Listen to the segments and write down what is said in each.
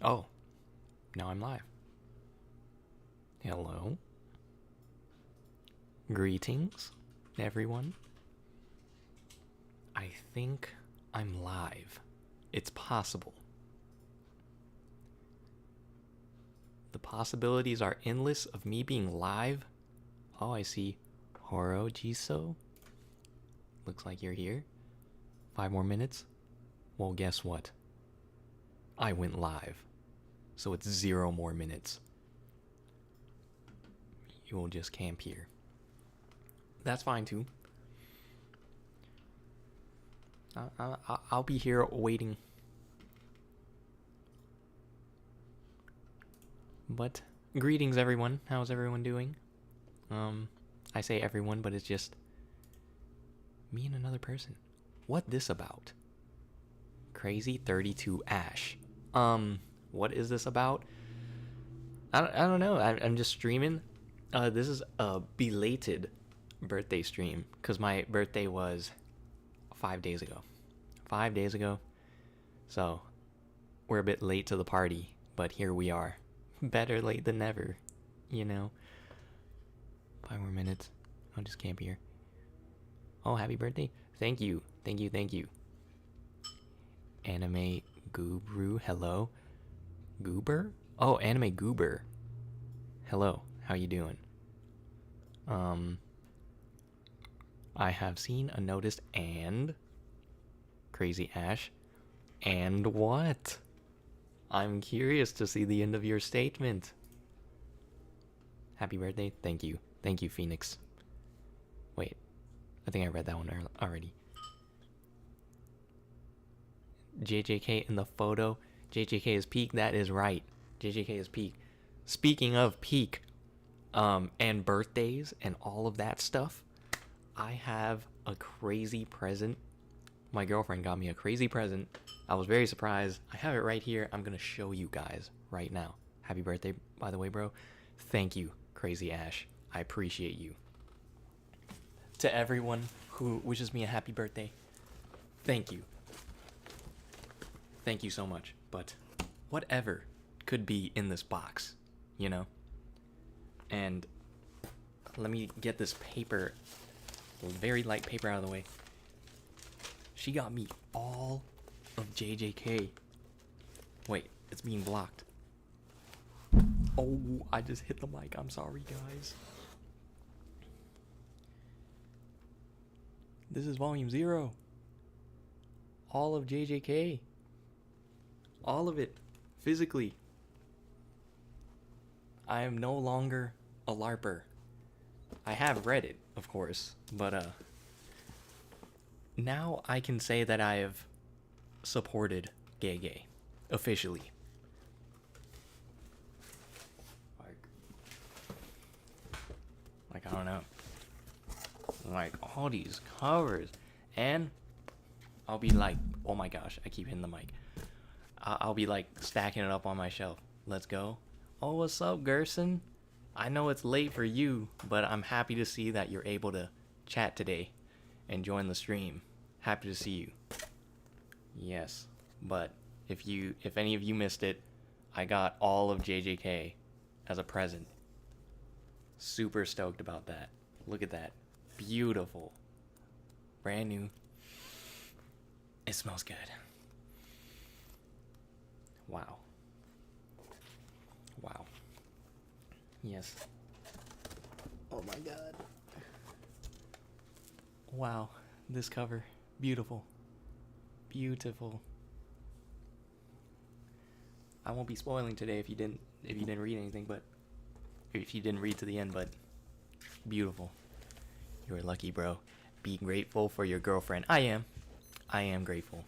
Oh, now I'm live. Hello. Greetings, everyone. I think I'm live. It's possible. The possibilities are endless of me being live. Oh, I see. Horo Jiso. Looks like you're here. 5 more minutes. Well, guess what? I went live. So it's 0 more minutes. You will just camp here. That's fine too. I'll be here waiting. But greetings, everyone. How's everyone doing? I say everyone, but it's just me and another person. What this about? Crazy 32 Ash. What is this about? I don't know. I'm just streaming. This is a belated birthday stream because my birthday was 5 days ago. 5 days ago. So we're a bit late to the party, but here we are. Better late than never, you know. 5 more minutes. I'll just camp here. Oh, happy birthday. Thank you. Thank you. Thank you. Anime Guru. Hello. Goober? Oh, Anime Goober. Hello. How you doing? I have seen, noticed, and Crazy Ash. And what? I'm curious to see the end of your statement. Happy birthday. Thank you. Thank you, Phoenix. Wait. I think I read that one already. JJK in the photo. JJK is peak. That is right. JJK is peak. Speaking of peak, and birthdays and all of that stuff, I have a crazy present. My girlfriend got me a crazy present. I was very surprised. I have it right here. I'm gonna show you guys right now. Happy birthday, by the way, bro. Thank you, Crazy Ash. I appreciate you. To everyone who wishes me a happy birthday, thank you. Thank you so much. But whatever could be in this box, you know? And let me get this paper, very light paper, out of the way. She got me all of JJK. Wait, it's being blocked. Oh, I just hit the mic. I'm sorry, guys. This is volume 0. All of JJK. All of it. Physically. I am no longer a LARPer. I have read it, of course, but now I can say that I have supported Gay officially. Like I don't know. Like all these covers, and I'll be like, oh my gosh, I keep hitting the mic. I'll be like stacking it up on my shelf. Let's go. Oh, what's up, Gerson? I know it's late for you, but I'm happy to see that you're able to chat today and join the stream. Happy to see you. Yes, but if any of you missed it, I got all of JJK as a present. Super stoked about that. Look at that. Beautiful. Brand new. It smells good. Wow. Wow. Yes. Oh my god. Wow. This cover. Beautiful. Beautiful. I won't be spoiling today if you didn't read anything, but if you didn't read to the end, but beautiful. You are lucky, bro. Be grateful for your girlfriend. I am grateful.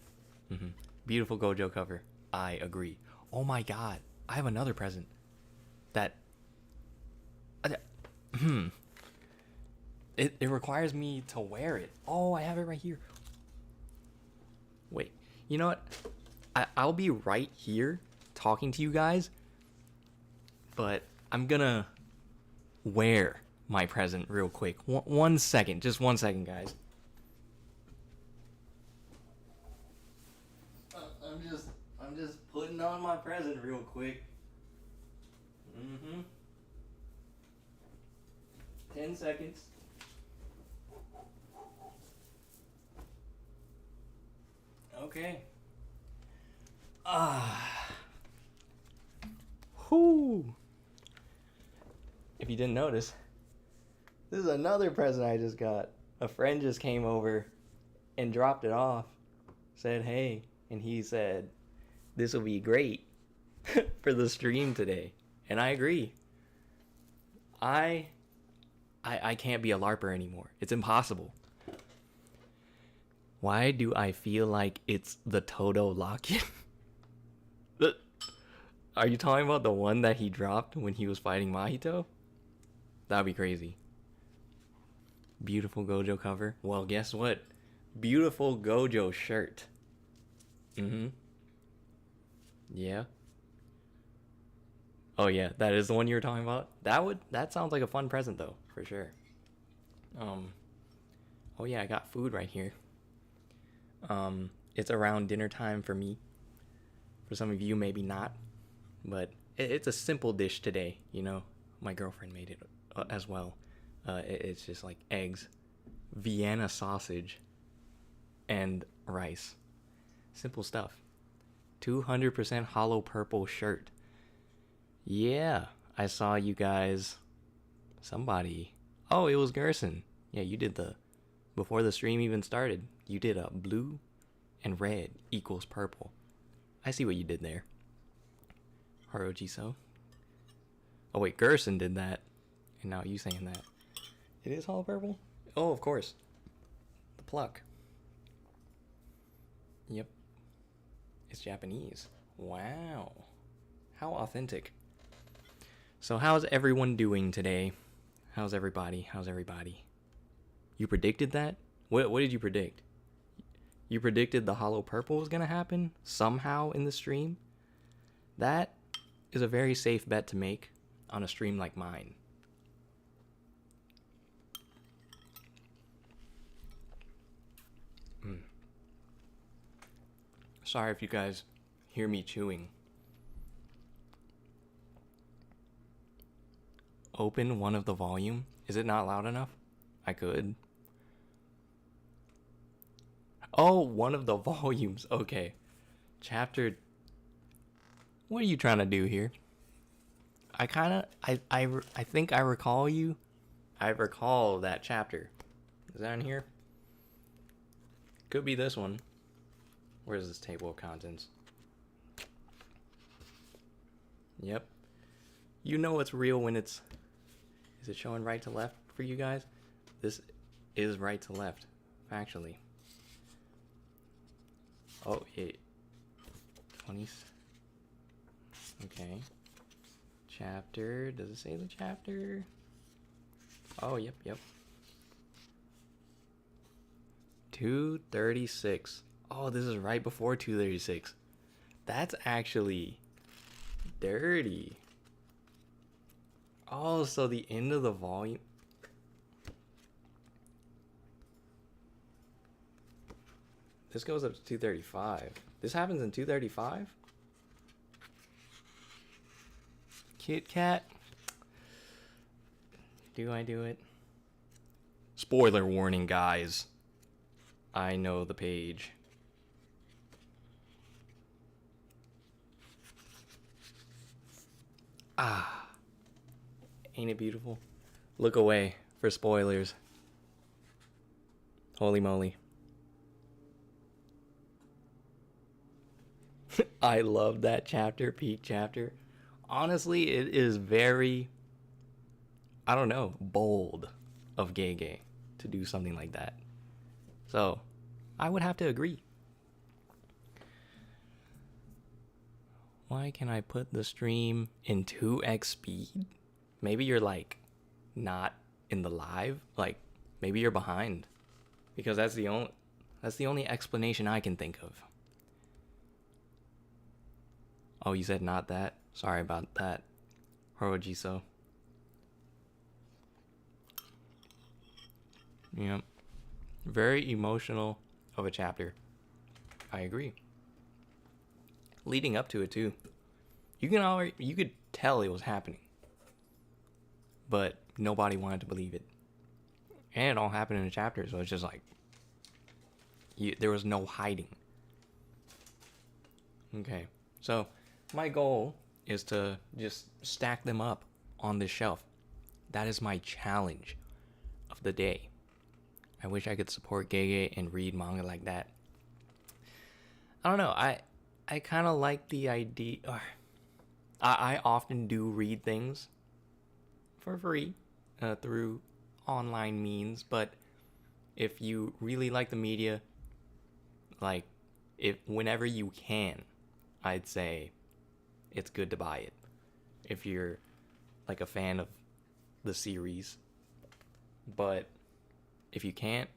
Beautiful Gojo cover. I agree. Oh my god. I have another present. That it requires me to wear it. Oh, I have it right here. Wait. You know what? I'll be right here talking to you guys, but I'm gonna wear my present real quick. 1 second. Just 1 second, guys. I'm I'm just putting on my present real quick. 10 seconds. Okay. Whoo. If you didn't notice, this is another present I just got. A friend just came over and dropped it off. Said, hey. And he said, this will be great for the stream today. And I agree. I can't be a LARPer anymore. It's impossible. Why do I feel like it's the Toto lock-in? Are you talking about the one that he dropped when he was fighting Mahito? That'd be crazy. Beautiful Gojo cover. Well, guess what? Beautiful Gojo shirt. Yeah. Oh yeah, that is the one you were talking about. That sounds like a fun present though, for sure. Oh yeah, I got food right here. It's around dinner time for me. For some of you, maybe not, but it's a simple dish today. You know, my girlfriend made it as well. It's just like eggs, Vienna sausage, and rice. Simple stuff. 200% hollow purple shirt. Yeah, I saw you guys. Somebody. Oh, it was Gerson. Yeah, you did before the stream even started, you did a blue and red equals purple. I see what you did there. Harojiso. Oh wait, Gerson did that. And now you saying that. It is hollow purple? Oh, of course. The pluck. Yep. It's Japanese. Wow. How authentic. So how's everyone doing today? How's everybody? You predicted that? What did you predict? You predicted the hollow purple was going to happen somehow in the stream? That is a very safe bet to make on a stream like mine. Sorry if you guys hear me chewing. Open one of the volume. Is it not loud enough? I could. Oh, one of the volumes. Okay. Chapter. What are you trying to do here? I think I recall you. I recall that chapter. Is that in here? Could be this one. Where's this table of contents? Yep. You know it's real when it's... Is it showing right to left for you guys? This is right to left, actually. Oh, it... 20... Okay. Chapter... Does it say the chapter? Oh, yep. 236. Oh, this is right before 236. That's actually dirty. Oh, so the end of the volume. This goes up to 235. This happens in 235? Kit Kat. Do I do it? Spoiler warning, guys. I know the page. Ah. Ain't it beautiful? Look away for spoilers. Holy moly. I love that chapter, peak chapter. Honestly, it is very, I don't know, bold of Gege to do something like that. So, I would have to agree. Why can I put the stream in 2x speed? Maybe you're like not in the live, like maybe you're behind, because that's the only explanation I can think of. Oh, you said not that? Sorry about that, Horojiso. Yep. Very emotional of a chapter. I agree. leading up to it too. You could tell it was happening, but nobody wanted to believe it, and it all happened in a chapter. So it's just like there was no hiding. Okay, so my goal is to just stack them up on this shelf. That is my challenge of the day. I wish I could support Gege and read manga like that. I don't know. I kind of like the idea. I often do read things for free through online means, but if you really like the media, like if whenever you can, I'd say it's good to buy it. If you're like a fan of the series, but if you can't,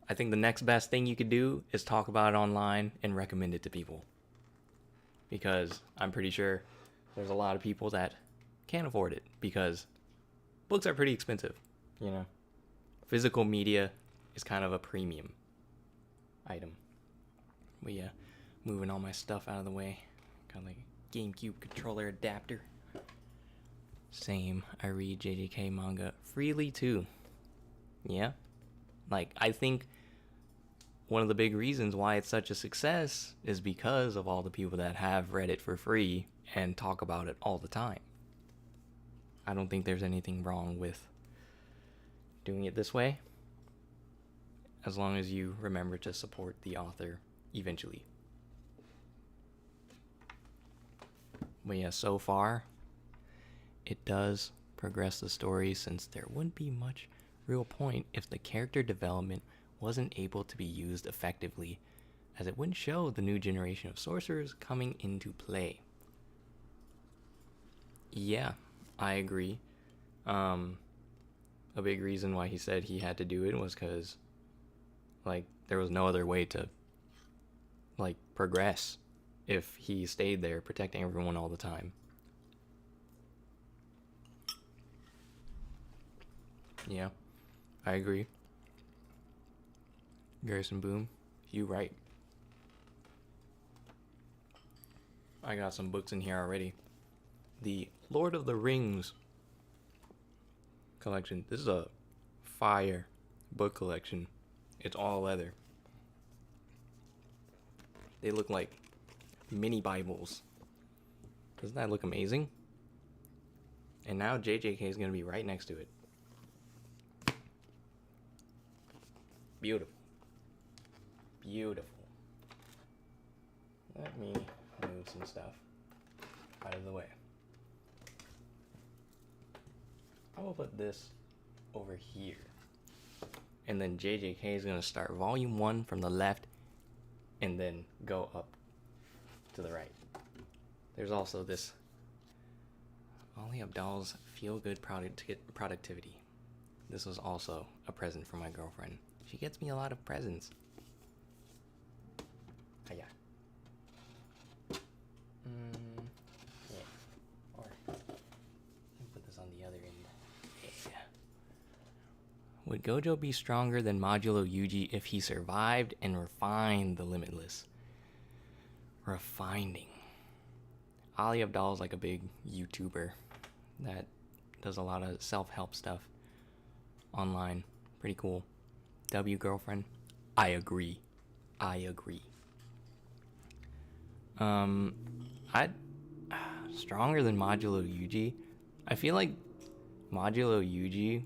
I think the next best thing you could do is talk about it online and recommend it to people. Because I'm pretty sure there's a lot of people that can't afford it because books are pretty expensive, you know. Physical media is kind of a premium item. But yeah, moving all my stuff out of the way. Got like a GameCube controller adapter. Same, I read JJK manga freely too. Yeah, like I think one of the big reasons why it's such a success is because of all the people that have read it for free and talk about it all the time. I don't think there's anything wrong with doing it this way, as long as you remember to support the author eventually. But yeah, so far, it does progress the story, since there wouldn't be much real point if the character development wasn't able to be used effectively, as it wouldn't show the new generation of sorcerers coming into play. Yeah, I agree. A big reason why he said he had to do it was because, like, there was no other way to, like, progress if he stayed there protecting everyone all the time. Yeah, I agree. Garrison Boom, you right. I got some books in here already. The Lord of the Rings collection. This is a fire book collection. It's all leather. They look like mini Bibles. Doesn't that look amazing? And now JJK is going to be right next to it. Beautiful. Beautiful. Let me move some stuff out of the way. I will put this over here. And then JJK is going to start volume 1 from the left and then go up to the right. There's also this Ali Abdal's Feel Good Productivity. This was also a present from my girlfriend. She gets me a lot of presents. Yeah. Yeah. Or put this on the other end. Yeah. Would Gojo be stronger than Modulo Yuji if he survived and refined the Limitless? Refining. Ali Abdal is like a big YouTuber that does a lot of self-help stuff online. Pretty cool. W girlfriend. I agree. I stronger than Modulo Yuji. I feel like Modulo Yuji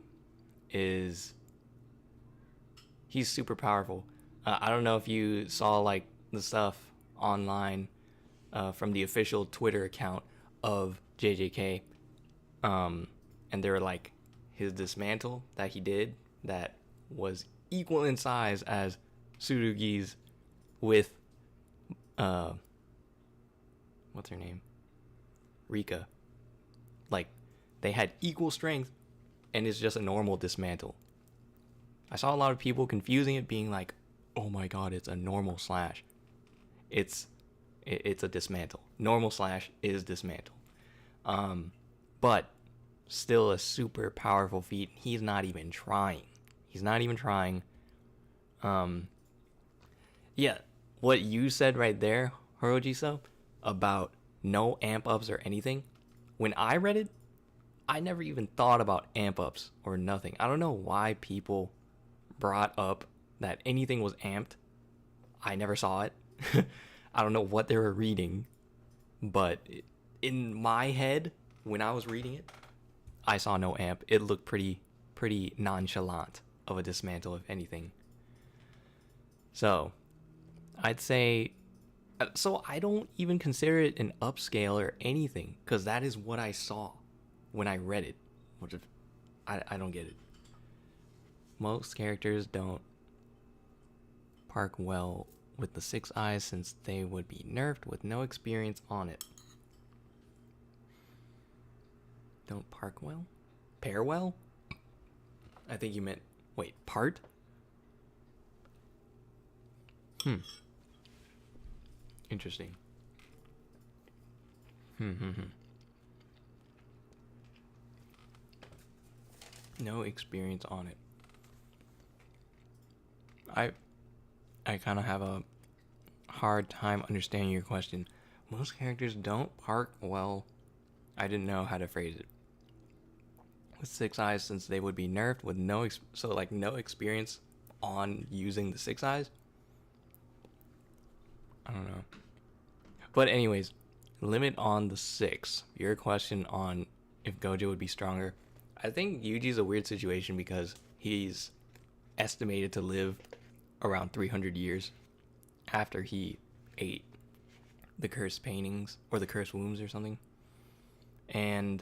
he's super powerful. I don't know if you saw like the stuff online from the official Twitter account of JJK, and they were like his dismantle that he did that was equal in size as Tsurugi's with what's her name? Rika. Like, they had equal strength, and it's just a normal dismantle. I saw a lot of people confusing it, being like, oh my god, it's a normal slash. It's a dismantle. Normal slash is dismantle. But still a super powerful feat. He's not even trying. Yeah, what you said right there Horojiso about no amp ups or anything. When I read it, I never even thought about amp ups or nothing. I don't know why people brought up that anything was amped. I never saw it. I don't know what they were reading, but in my head, when I was reading it, I saw no amp. It looked pretty nonchalant of a dismantle, if anything. So, I'd say, so I don't even consider it an upscale or anything, because that is what I saw when I read it. Which I don't get it. Most characters don't park well with the 6 eyes since they would be nerfed with no experience on it. Don't park well? Pair well? I think you meant, wait, part? Interesting. No experience on it. I kind of have a hard time understanding your question. Most characters don't park well. I didn't know how to phrase it. With 6 eyes, since they would be nerfed with no experience on using the 6 eyes. I don't know. But anyways, limit on the 6. Your question on if Gojo would be stronger. I think Yuji's a weird situation because he's estimated to live around 300 years after he ate the cursed paintings or the cursed wombs or something. And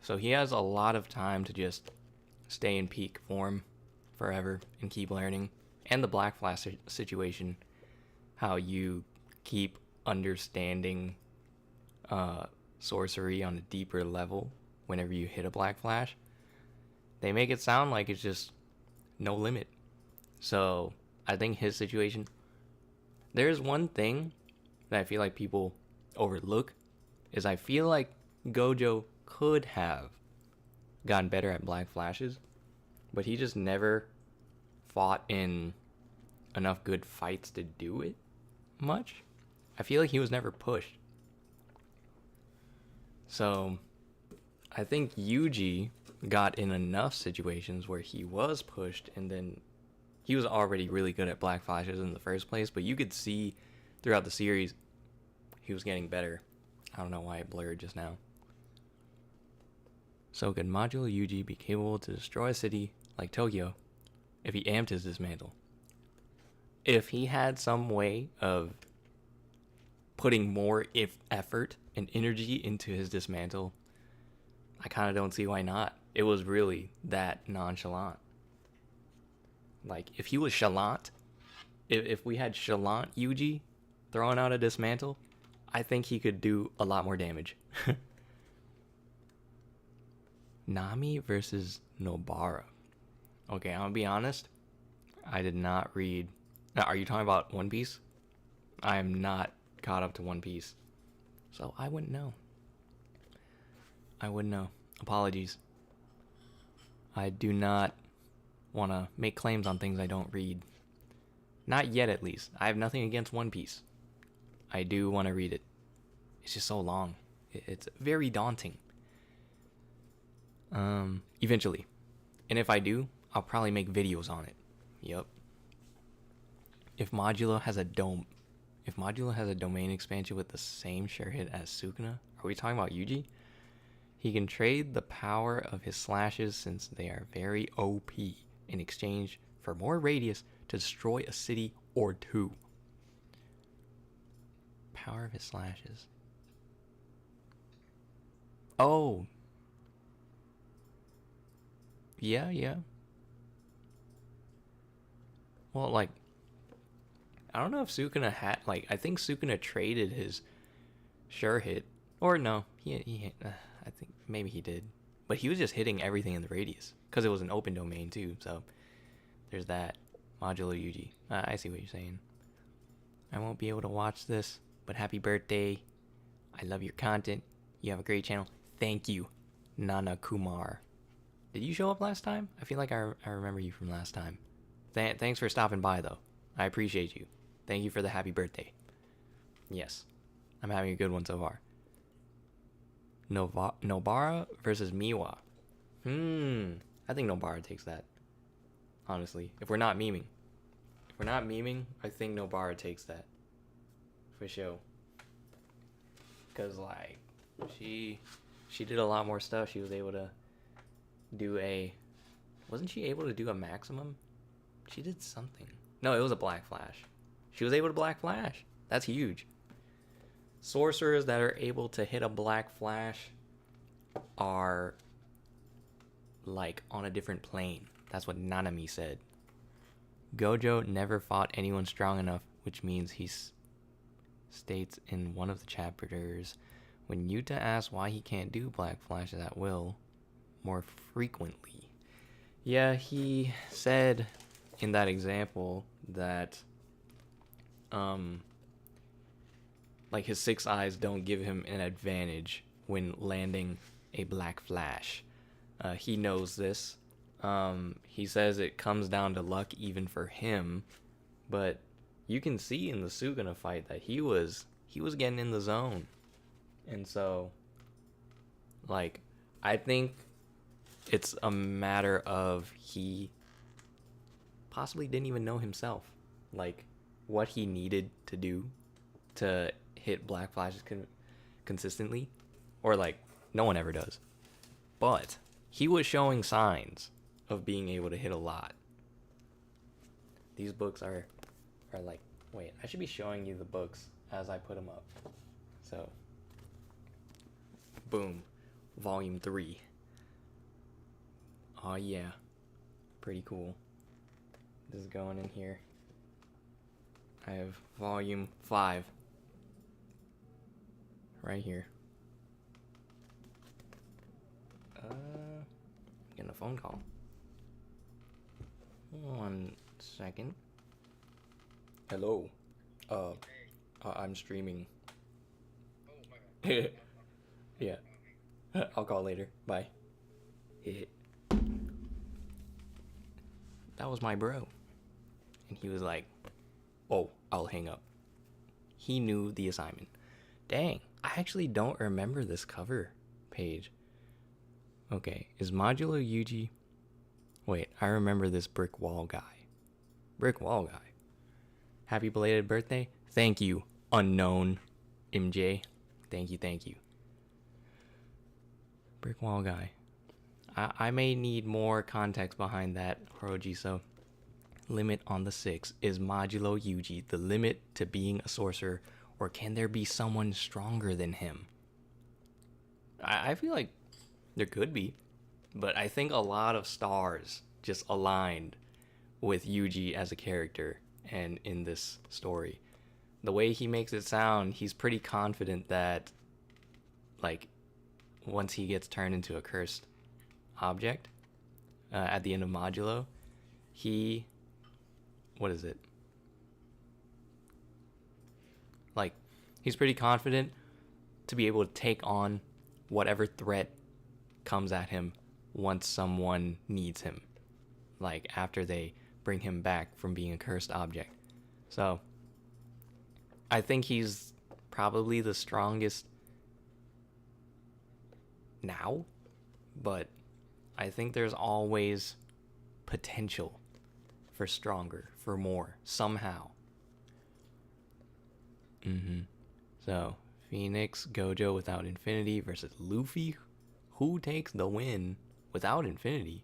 so he has a lot of time to just stay in peak form forever and keep learning. And the Black Flash situation, how you keep understanding sorcery on a deeper level whenever you hit a Black Flash. They make it sound like it's just no limit. So I think his situation, there's one thing that I feel like people overlook, is I feel like Gojo could have gotten better at Black Flashes, but he just never fought in enough good fights to do it much. I feel like he was never pushed. So I think Yuji got in enough situations where he was pushed, and then he was already really good at Black Flashes in the first place, but you could see throughout the series he was getting better. I don't know why it blurred just now. So could modular Yuji be capable to destroy a city like Tokyo if he amped his dismantle? If he had some way of putting more effort and energy into his dismantle, I kind of don't see why not. It was really that nonchalant. Like, if he was chalant, if we had chalant Yuji throwing out a dismantle, I think he could do a lot more damage. Nami versus Nobara. Okay, I'm gonna be honest. I did not read. Now, are you talking about One Piece? I am not caught up to One Piece, so I wouldn't know. Apologies. I do not want to make claims on things I don't read. Not yet, at least. I have nothing against One Piece. I do want to read it. It's just so long. It's very daunting. Eventually. And if I do, I'll probably make videos on it. Yep. If Modulo has a domain expansion with the same sure hit as Sukuna, are we talking about Yuji? He can trade the power of his slashes since they are very OP in exchange for more radius to destroy a city or two. Power of his slashes. Oh. Yeah. Well, like, I don't know if Sukuna had, like, I think Sukuna traded his sure hit. Or no, I think maybe he did. But he was just hitting everything in the radius. Because it was an open domain too, so there's that. Modulo Yuji. I see what you're saying. I won't be able to watch this, but happy birthday. I love your content. You have a great channel. Thank you, Nana Kumar. Did you show up last time? I feel like I remember you from last time. Thanks for stopping by, though. I appreciate you. Thank you for the happy birthday. Yes. I'm having a good one so far. Nobara versus Miwa. I think Nobara takes that. Honestly. If we're not memeing. I think Nobara takes that. For sure. Because, like, she did a lot more stuff. She was able to do a... Wasn't she able to do a maximum? She did something. No, it was a Black Flash. She was able to Black Flash. That's huge. Sorcerers that are able to hit a Black Flash are, like, on a different plane. That's what Nanami said. Gojo never fought anyone strong enough, which means he states in one of the chapters, when Yuta asks why he can't do Black Flashes at will more frequently. Yeah, he said in that example that like his 6 eyes don't give him an advantage when landing a Black Flash. He knows this. He says it comes down to luck even for him, but you can see in the Sugana fight that he was getting in the zone. And so, like, I think it's a matter of he possibly didn't even know himself, like, what he needed to do to hit Black Flashes consistently. Or, like, no one ever does. But he was showing signs of being able to hit a lot. These books are like... Wait, I should be showing you the books as I put them up. So, boom. Volume 3. Oh, yeah. Pretty cool. This is going in here. I have volume 5. Right here. Getting a phone call. 1 second. Hello. I'm streaming. Yeah. I'll call later. Bye. That was my bro. And he was like, oh, I'll hang up. He knew the assignment. Dang, I actually don't remember this cover page. Okay, is Modulo Yuji... Wait, I remember this brick wall guy. Brick wall guy. Happy belated birthday. Thank you, unknown MJ. Thank you. Brick wall guy. I may need more context behind that, Horoji, so... Limit on the 6. Is Modulo Yuji the limit to being a sorcerer, or can there be someone stronger than him? I feel like there could be, but I think a lot of stars just aligned with Yuji as a character and in this story. The way he makes it sound, he's pretty confident that, like, once he gets turned into a cursed object at the end of Modulo, he... What is it? Like, he's pretty confident to be able to take on whatever threat comes at him once someone needs him. Like, after they bring him back from being a cursed object. So, I think he's probably the strongest now, but I think there's always potential for stronger, for more, somehow. So, Phoenix, Gojo without Infinity versus Luffy. Who takes the win without Infinity?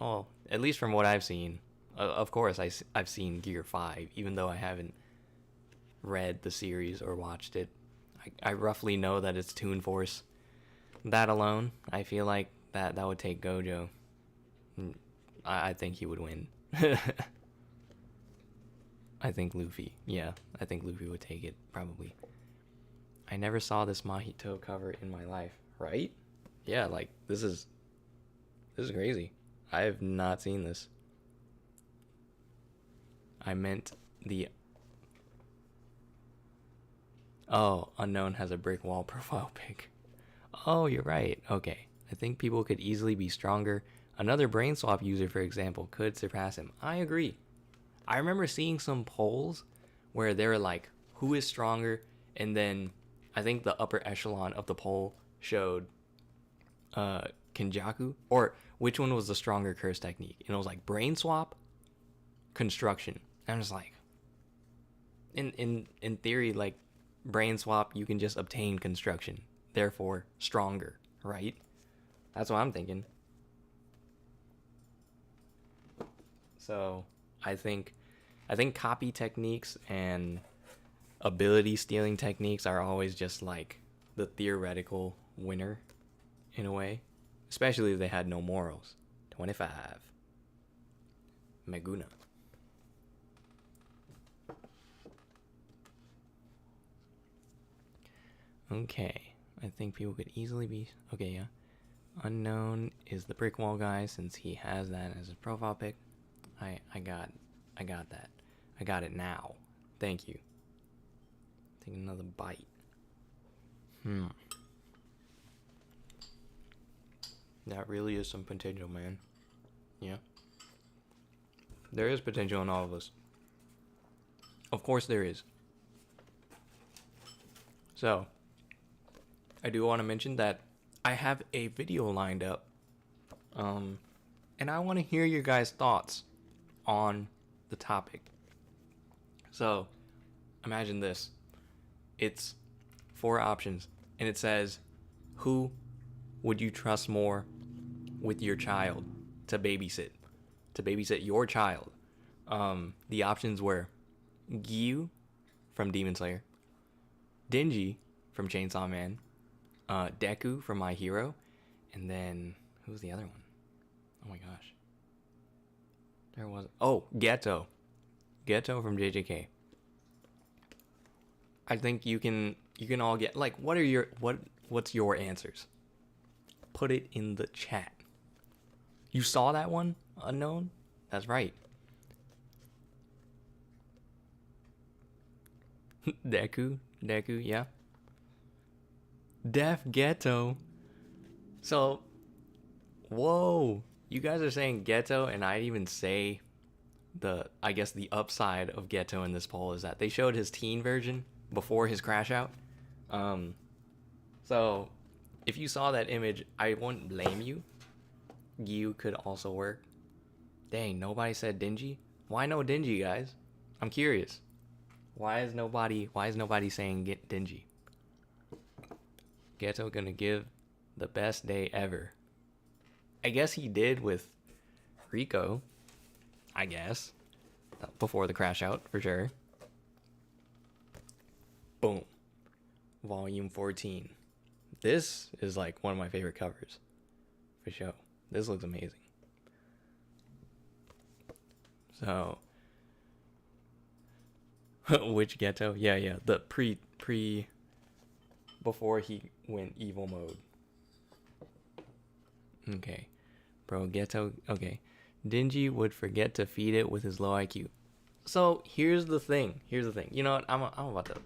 Oh, at least from what I've seen. Of course, I've seen Gear 5, even though I haven't read the series or watched it. I roughly know that it's Toon Force. That alone, I feel like that would take Gojo. I think he would win. I think Luffy. Yeah, I think Luffy would take it, probably. I never saw this Mahito cover in my life, right? Yeah, like, this is crazy. I have not seen this. I meant the... Oh, Unknown has a brick wall profile pic. Oh, you're right. Okay. I think people could easily be stronger. Another brain swap user, for example, could surpass him. I agree. I remember seeing some polls where they were like, who is stronger And then I think the upper echelon of the poll showed Kenjaku, or which one was the stronger curse technique? And it was like brain swap, construction. And I'm just like, in theory, like brain swap, you can just obtain construction, therefore stronger, right? That's what I'm thinking. So I think copy techniques and ability stealing techniques are always just like the theoretical winner in a way, especially if they had no morals. 25. Meguna. Okay, I think people could easily be okay. Yeah, unknown is the brick wall guy since he has that as his profile pic. I got that. I got it now. Thank you. Take another bite. That really is some potential, man. Yeah. There is potential in all of us. Of course there is. So, I do want to mention that I have a video lined up. And I want to hear your guys' thoughts on the topic. So, imagine this. It's 4 options, and it says, who would you trust more with your child to babysit your child? The options were Gyu from Demon Slayer, Denji from Chainsaw Man, Deku from My Hero, and then who's the other one? Oh my gosh. There was Geto from JJK. I think you can all get like what's your answers? Put it in the chat. You saw that one? Unknown? That's right. Deku, yeah. Def Ghetto. So, whoa. You guys are saying Ghetto, and I'd even say the upside of Ghetto in this poll is that they showed his teen version before his crash out. So if you saw that image, I wouldn't blame you. Gyu could also work. Dang, nobody said Denji. Why no Denji, guys? I'm curious. Why is nobody saying get Denji? Ghetto gonna give the best day ever. I guess he did with Rico. I guess. Before the crash out, for sure. Boom. Volume 14. This is like one of my favorite covers. For sure. This looks amazing. So. Which Ghetto? Yeah. The pre. Before he went evil mode. Okay. Bro, Ghetto. Okay. Denji would forget to feed it with his low IQ. So, here's the thing. You know what? I'm about to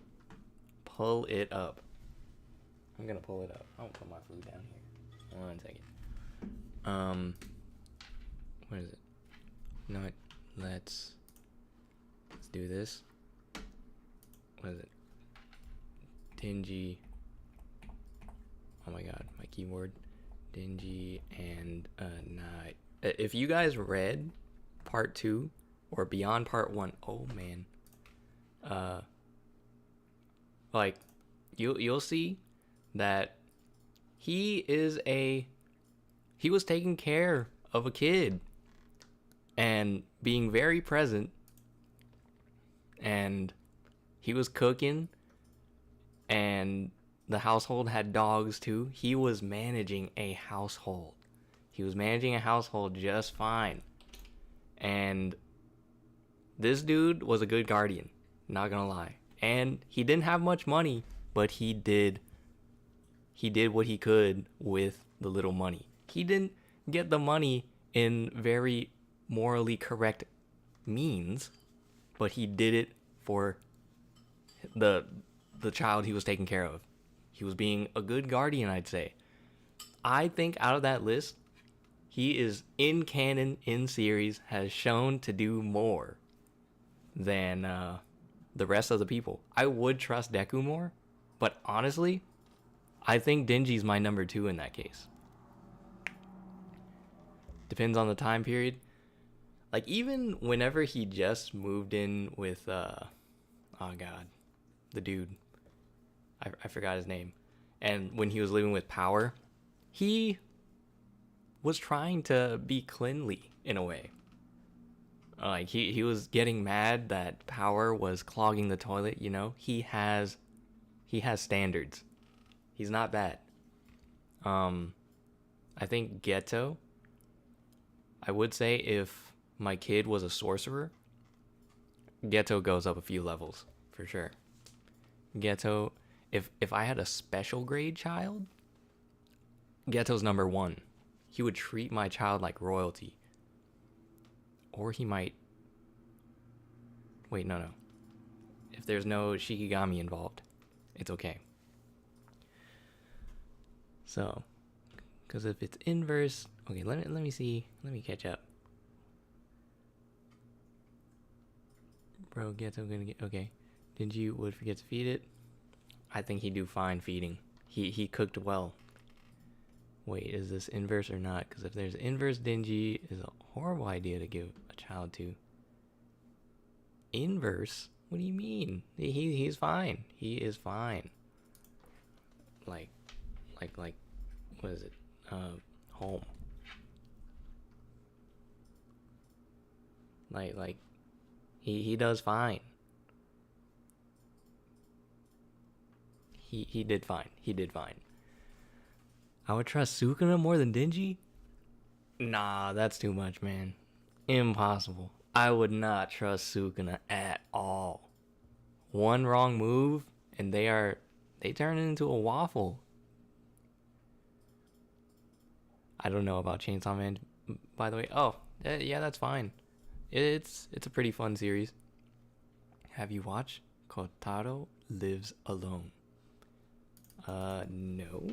pull it up. I'm gonna pull it up. I'll put my food down here. 1 second. What is it? No, let's do this. What is it? Denji. Oh my god, my keyboard. Denji and night. If you guys read part 2 or beyond part 1, oh man. Like you'll see that he was taking care of a kid and being very present, and he was cooking, and the household had dogs too. He was managing a household. Just fine. And this dude was a good guardian, not gonna lie. And he didn't have much money, but he did what he could with the little money. He didn't get the money in very morally correct means, but he did it for the child he was taking care of. He was being a good guardian, I'd say. I think out of that list, he is in canon, in series, has shown to do more than the rest of the people. I would trust Deku more, But honestly, I think Denji's my number 2 in that case. Depends on the time period. Like, even whenever he just moved in with, oh god, the dude. I forgot his name. And when he was living with Power, he was trying to be cleanly in a way. Like, he was getting mad that Power was clogging the toilet, you know? He has standards. He's not bad. I think Ghetto, I would say if my kid was a sorcerer, Ghetto goes up a few levels for sure. Ghetto, if I had a special grade child, Ghetto's number 1. He would treat my child like royalty. Or he might... Wait, no. If there's no Shikigami involved, it's okay. So, because if it's inverse... Okay, let me see. Let me catch up. Bro, Ghetto gonna get... Okay. Denji would forget to feed it. I think he'd do fine feeding. He cooked well. Wait, is this inverse or not? Because if there's inverse, Denji is a horrible idea to give a child to. Inverse? What do you mean? He's fine. He is fine. Like, what is it? Home. Like, he does fine. He did fine. He did fine. I would trust Sukuna more than Denji? Nah, that's too much, man. Impossible. I would not trust Sukuna at all. One wrong move, and they turn into a waffle. I don't know about Chainsaw Man, by the way. Oh, yeah, that's fine. It's a pretty fun series. Have you watched Kotaro Lives Alone? No.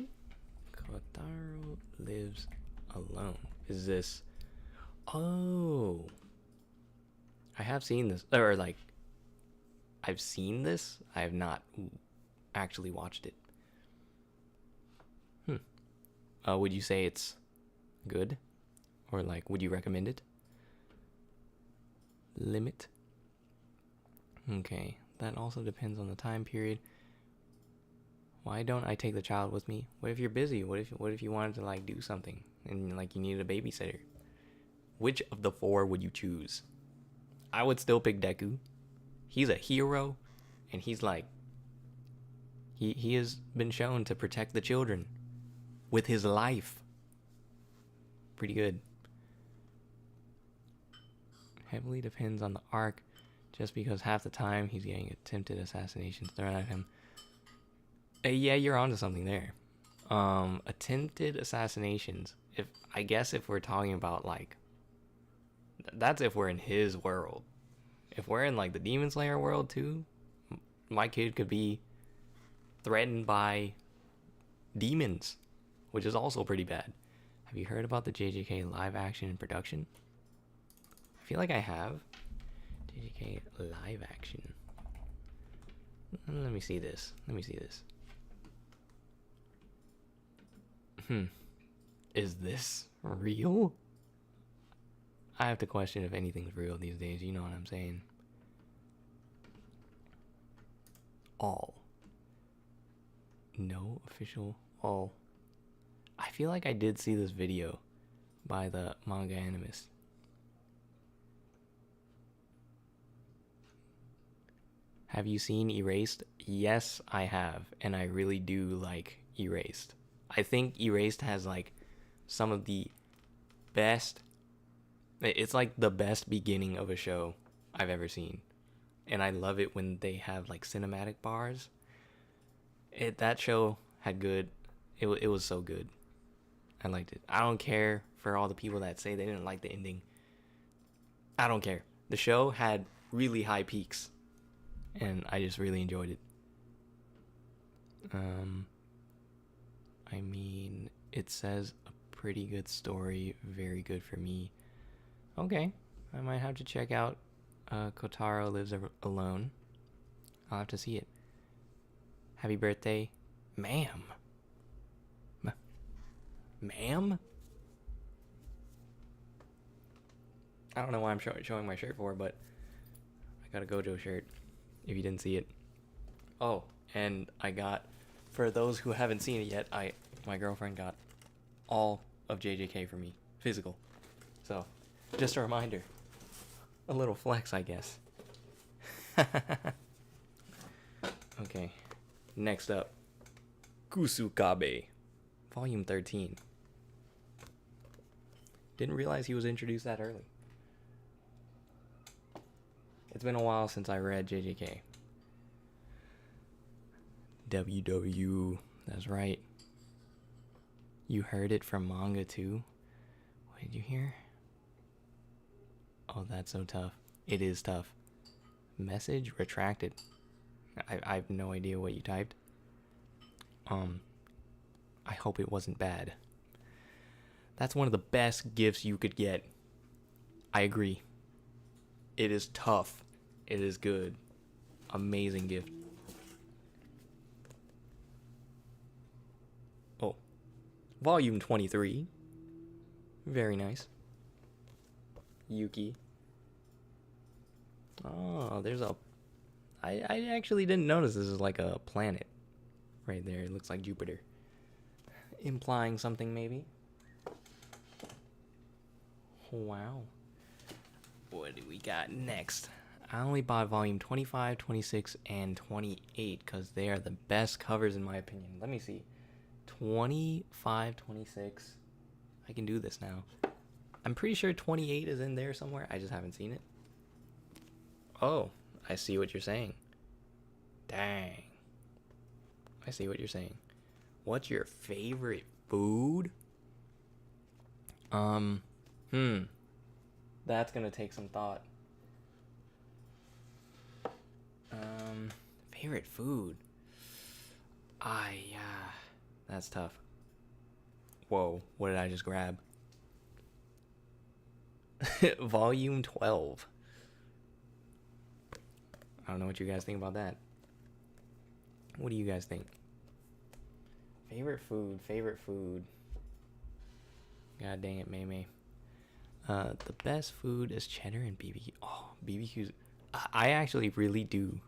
Kotaro Lives Alone. Is this... Oh. I have seen this. Or, like... I've seen this. I have not actually watched it. Would you say it's good? Or, like, would you recommend it? Limit? Okay. That also depends on the time period. Why don't I take the child with me? What if you're busy? What if you wanted to like do something and like you needed a babysitter? Which of the 4 would you choose? I would still pick Deku. He's a hero, and he's like he has been shown to protect the children with his life. Pretty good. Heavily depends on the arc, just because half the time he's getting attempted assassinations thrown at him. Yeah, you're onto something there. Attempted assassinations. If we're talking about like, that's if we're in his world. If we're in like the Demon Slayer world too, my kid could be threatened by demons, which is also pretty bad. Have you heard about the JJK live action in production? I feel like I have. JJK live action. Let me see this. Is this real? I have to question if anything's real these days, you know what I'm saying? All. No official all. I feel like I did see this video by the manga animist. Have you seen Erased? Yes, I have, and I really do like Erased. I think Erased has like some of the best... It's like the best beginning of a show I've ever seen. And I love it when they have like cinematic bars. That show had good... It was so good. I liked it. I don't care for all the people that say they didn't like the ending. I don't care. The show had really high peaks. And I just really enjoyed it. I mean, it says a pretty good story. Very good for me. Okay. I might have to check out Kotaro Lives Alone. I'll have to see it. Happy birthday, ma'am. Ma'am? I don't know why I'm showing my shirt for, but I got a Gojo shirt, if you didn't see it. Oh, and I got, for those who haven't seen it yet, my girlfriend got all of JJK for me, physical. So, just a reminder. A little flex, I guess. Okay, next up, Kusukabe, Volume 13. Didn't realize he was introduced that early. It's been a while since I read JJK. WW, that's right. You heard it from manga too? What did you hear? Oh, that's so tough. It is tough. Message retracted. I have no idea what you typed. I hope it wasn't bad. That's one of the best gifts you could get. I agree. It is tough. It is good. Amazing gift. Oh. Volume 23. Very nice. Yuki. Oh, there's a... I actually didn't notice this is like a planet. Right there. It looks like Jupiter. Implying something, maybe. Wow. What do we got next? I only bought volume 25, 26, and 28 because they are the best covers in my opinion. Let me see. 25, 26. I can do this now. I'm pretty sure 28 is in there somewhere. I just haven't seen it. Oh, I see what you're saying. Dang. I see what you're saying. What's your favorite food? That's gonna take some thought. Favorite food? That's tough. Whoa, what did I just grab? Volume 12. I don't know what you guys think about that. What do you guys think? Favorite food. God dang it, May. The best food is cheddar and BBQ. Oh, BBQs. I actually really do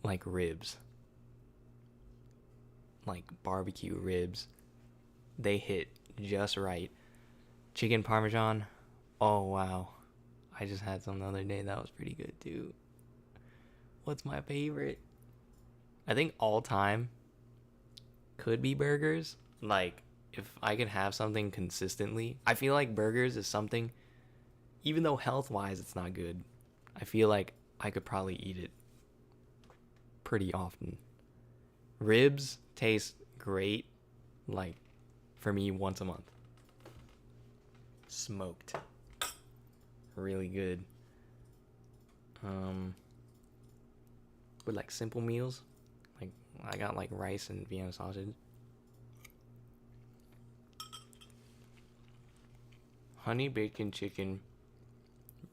like ribs. Like barbecue ribs. They hit just right. Chicken Parmesan. Oh, wow. I just had some the other day. That was pretty good, too. What's my favorite? I think all time could be burgers. Like, if I could have something consistently. I feel like burgers is something, even though health-wise it's not good, I feel like I could probably eat it pretty often. Ribs taste great, like, for me, once a month. Smoked. Really good. With like simple meals, like I got like rice and Vienna sausage. Honey bacon chicken,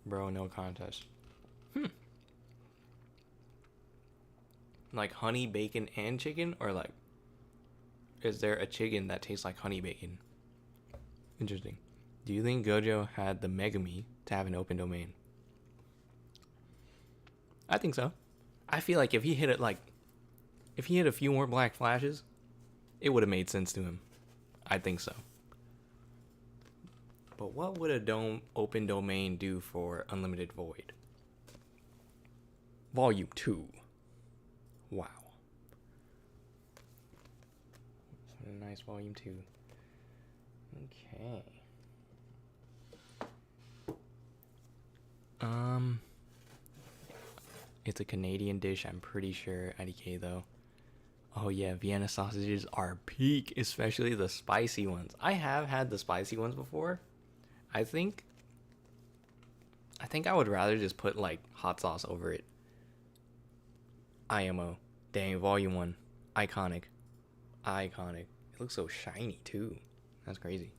bro, no contest. Like honey bacon and chicken, or like, is there a chicken that tastes like honey bacon? Interesting. Do you think Gojo had the Megami to have an open domain? I think so. I feel like if he hit a few more black flashes, it would have made sense to him. I think so. But what would a open domain do for Unlimited Void? Volume 2. Wow. A nice Volume 2. Okay. It's a Canadian dish, I'm pretty sure. IDK though. Oh yeah, Vienna sausages are peak, especially the spicy ones. I have had the spicy ones before. I think I would rather just put like hot sauce over it. IMO. Dang, Volume 1. Iconic. It looks so shiny too. That's crazy.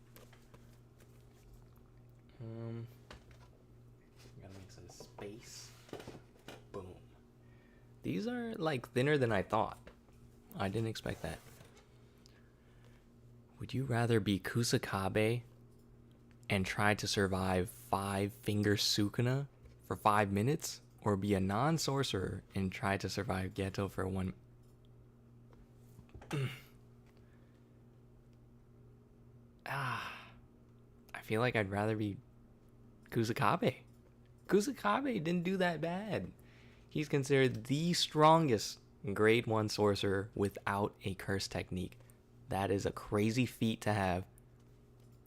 Gotta make some space. Boom. These are like thinner than I thought. I didn't expect that. Would you rather be Kusakabe and try to survive 5-finger Sukuna for 5 minutes, or be a non-sorcerer and try to survive Geto for 1? I feel like I'd rather be Kusakabe. Kusakabe didn't do that bad. He's considered the strongest grade 1 sorcerer without a curse technique. That is a crazy feat to have.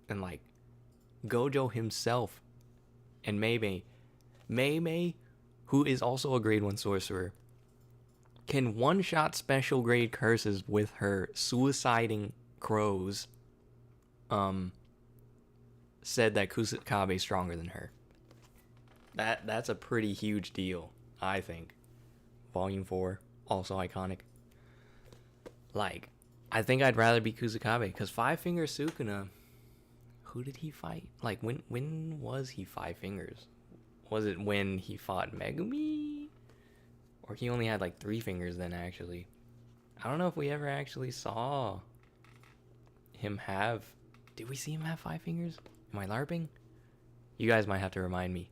And like, Gojo himself and Mei, who is also a grade 1 sorcerer, can one-shot special grade curses with her suiciding crows. Said that Kusakabe is stronger than her. That's a pretty huge deal, I think. Volume 4, also iconic. Like, I think I'd rather be Kusakabe, because 5-finger Sukuna, who did he fight? Like, when was he 5 fingers? Was it when he fought Megumi? Or he only had like 3 fingers then, actually. I don't know if we ever actually saw him have... Did we see him have 5 fingers? Am I LARPing? You guys might have to remind me.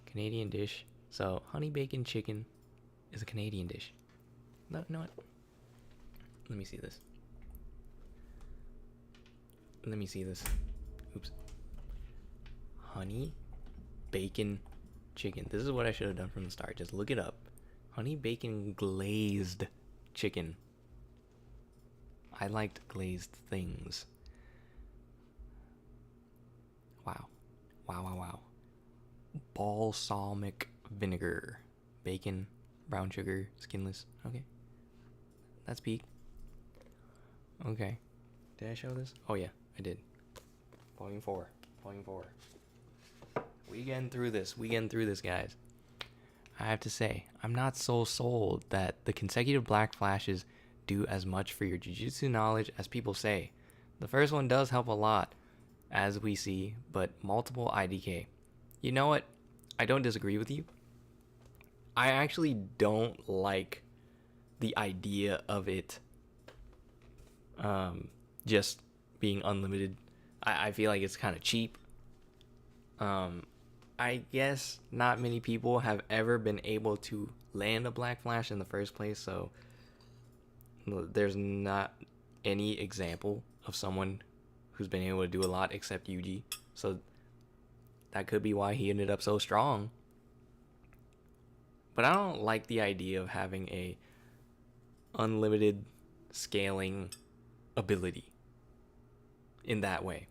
Canadian dish. So, honey bacon chicken is a Canadian dish. No, what? Let me see this. Oops. Honey bacon chicken. This is what I should have done from the start. Just look it up. Honey bacon glazed chicken. I liked glazed things. Wow. Balsamic vinegar. Bacon, brown sugar, skinless. Okay. That's peak. Okay. Did I show this? Oh yeah, I did. Volume 4. We getting through this, guys. I have to say, I'm not so sold that the consecutive black flashes do as much for your jujutsu knowledge as people say. The first one does help a lot, as we see, but multiple IDK. You know what? I don't disagree with you. I actually don't like the idea of it just being unlimited. I feel like it's kind of cheap. I guess not many people have ever been able to land a black flash in the first place, so there's not any example of someone who's been able to do a lot except Yuji. So that could be why he ended up so strong. But I don't like the idea of having a unlimited scaling ability in that way.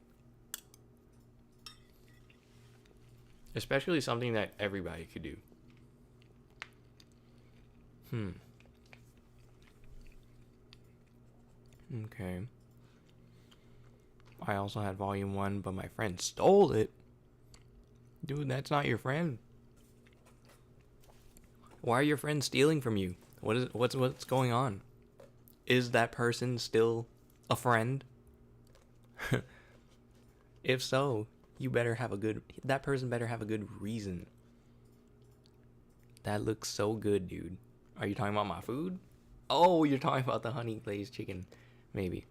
Especially something that everybody could do. Okay. I also had volume 1, but my friend stole it. Dude, that's not your friend. Why are your friends stealing from you? What's going on? Is that person still a friend? If so, that person better have a good reason. That looks so good, dude. Are you talking about my food? Oh, you're talking about the honey glazed chicken. Maybe.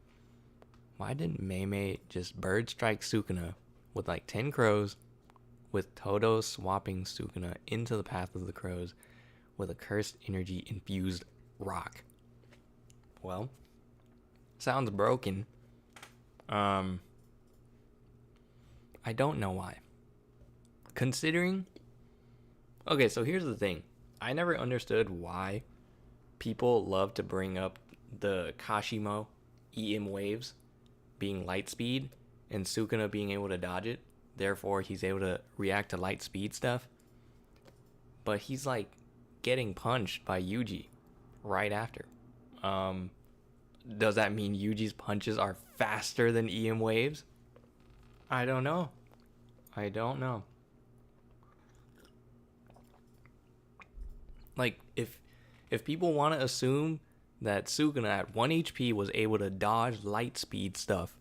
Why didn't Mei just bird strike Sukuna with like 10 crows, with Todo swapping Sukuna into the path of the crows with a cursed energy infused rock? Well, sounds broken. I don't know why. Considering... Okay, so here's the thing. I never understood why people love to bring up the Kashimo EM waves being light speed and Sukuna being able to dodge it. Therefore, he's able to react to light speed stuff. But he's like getting punched by Yuji right after. Does that mean Yuji's punches are faster than EM waves? I don't know. Like, if people want to assume that Sukuna at 1 HP was able to dodge light speed stuff,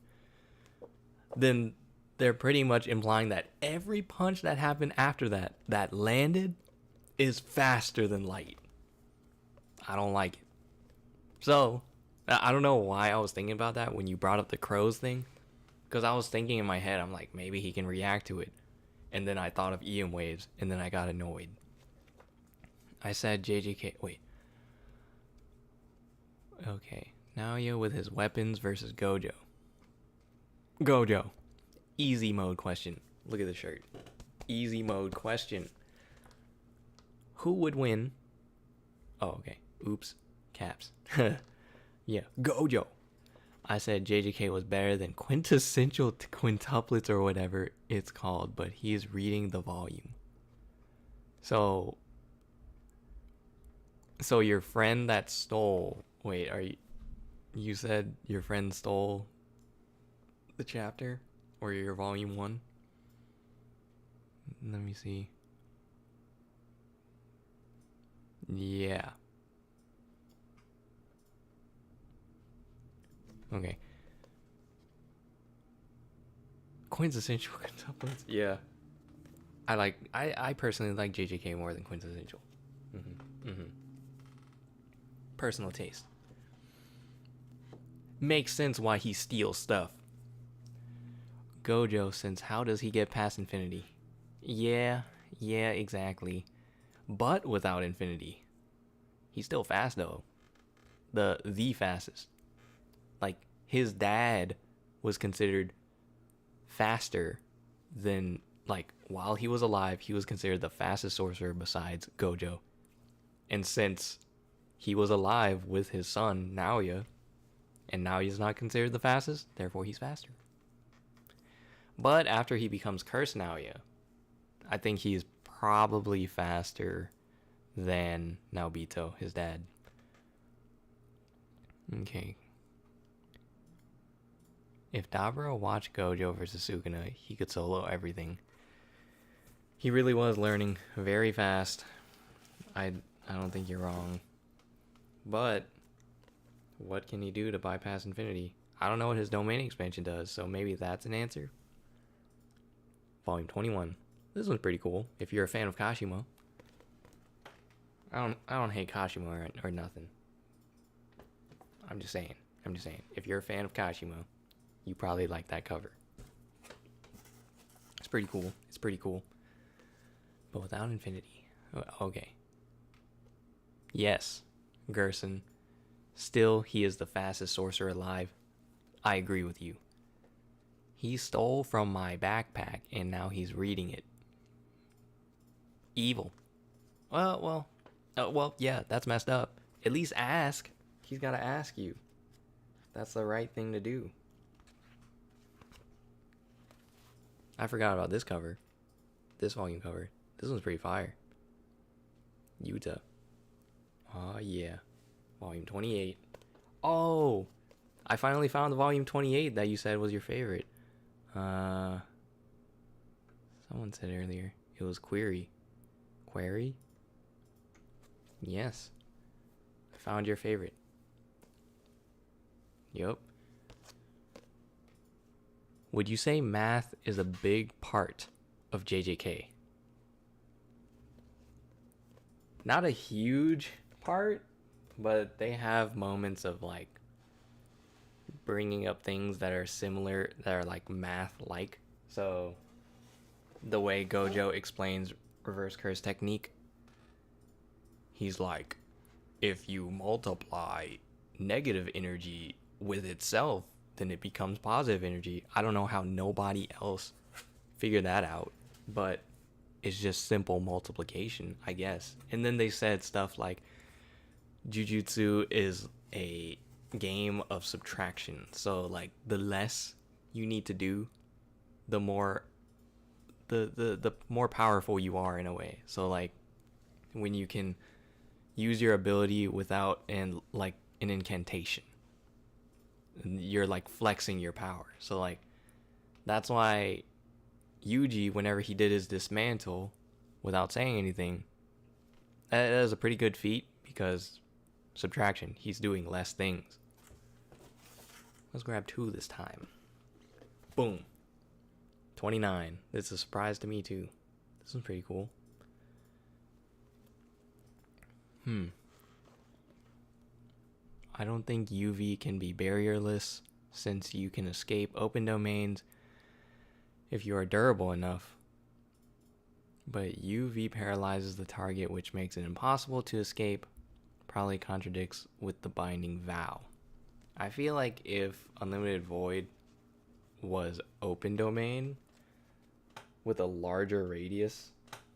then they're pretty much implying that every punch that happened after that landed is faster than light. I don't like it. So, I don't know why I was thinking about that when you brought up the crows thing. Because I was thinking in my head, I'm like, maybe he can react to it. And then I thought of EM waves, and then I got annoyed. I said JJK. Wait. Okay. Naoya with his weapons versus Gojo. Gojo. Easy mode question. Look at the shirt. Easy mode question. Who would win? Oh, okay. Oops. Caps. Yeah. Gojo. I said JJK was better than quintessential quintuplets or whatever it's called, but he is reading the volume. So your friend that stole. Wait, are you? You said your friend stole the chapter or your volume 1? Let me see. Yeah. Okay. Quintessential quintuplets. Yeah. I personally like JJK more than quintessential. Personal taste. Makes sense why he steals stuff. Gojo, since how does he get past infinity? Yeah, exactly. But without infinity. He's still fast though. The fastest. Like his dad was considered faster than, like, while he was alive, he was considered the fastest sorcerer besides Gojo. And since he was alive with his son Naoya, and Naoya's not considered the fastest, therefore he's faster. But after he becomes Cursed Naoya, I think he's probably faster than Naobito, his dad. Okay. If Dabura watched Gojo versus Sukuna, he could solo everything. He really was learning very fast. I don't think you're wrong. But what can he do to bypass infinity? I don't know what his domain expansion does, so maybe that's an answer. Volume 21. This one's pretty cool if you're a fan of Kashimo. I don't hate Kashimo or nothing. I'm just saying. If you're a fan of Kashimo, you probably like that cover. It's pretty cool. But without infinity. Okay. Yes, Gerson. Still, he is the fastest sorcerer alive. I agree with you. He stole from my backpack and now he's reading it. Evil. Well, yeah, that's messed up. At least ask. He's got to ask you. That's the right thing to do. I forgot about this cover. This volume cover. This one's pretty fire. Yuta. Oh, yeah. Volume 28. Oh! I finally found the volume 28 that you said was your favorite. Someone said earlier it was Query. Query? Yes. I found your favorite. Yup. Would you say math is a big part of JJK? Not a huge part, but they have moments of like bringing up things that are similar, that are like math-like. So the way Gojo explains reverse curse technique, he's like, if you multiply negative energy with itself, then it becomes positive energy. I don't know how nobody else figured that out, but it's just simple multiplication, I guess. And then they said stuff like Jujutsu is a game of subtraction. So like the less you need to do, the more the more powerful you are in a way. So like when you can use your ability without an incantation, you're like flexing your power. So like that's why Yuji, whenever he did his dismantle without saying anything, that is a pretty good feat because subtraction, he's doing less things. Let's grab 2 this time. Boom. 29. This is a surprise to me too. This one's pretty cool. I don't think UV can be barrierless since you can escape open domains if you are durable enough. But UV paralyzes the target, which makes it impossible to escape. Probably contradicts with the binding vow. I feel like if Unlimited Void was open domain with a larger radius,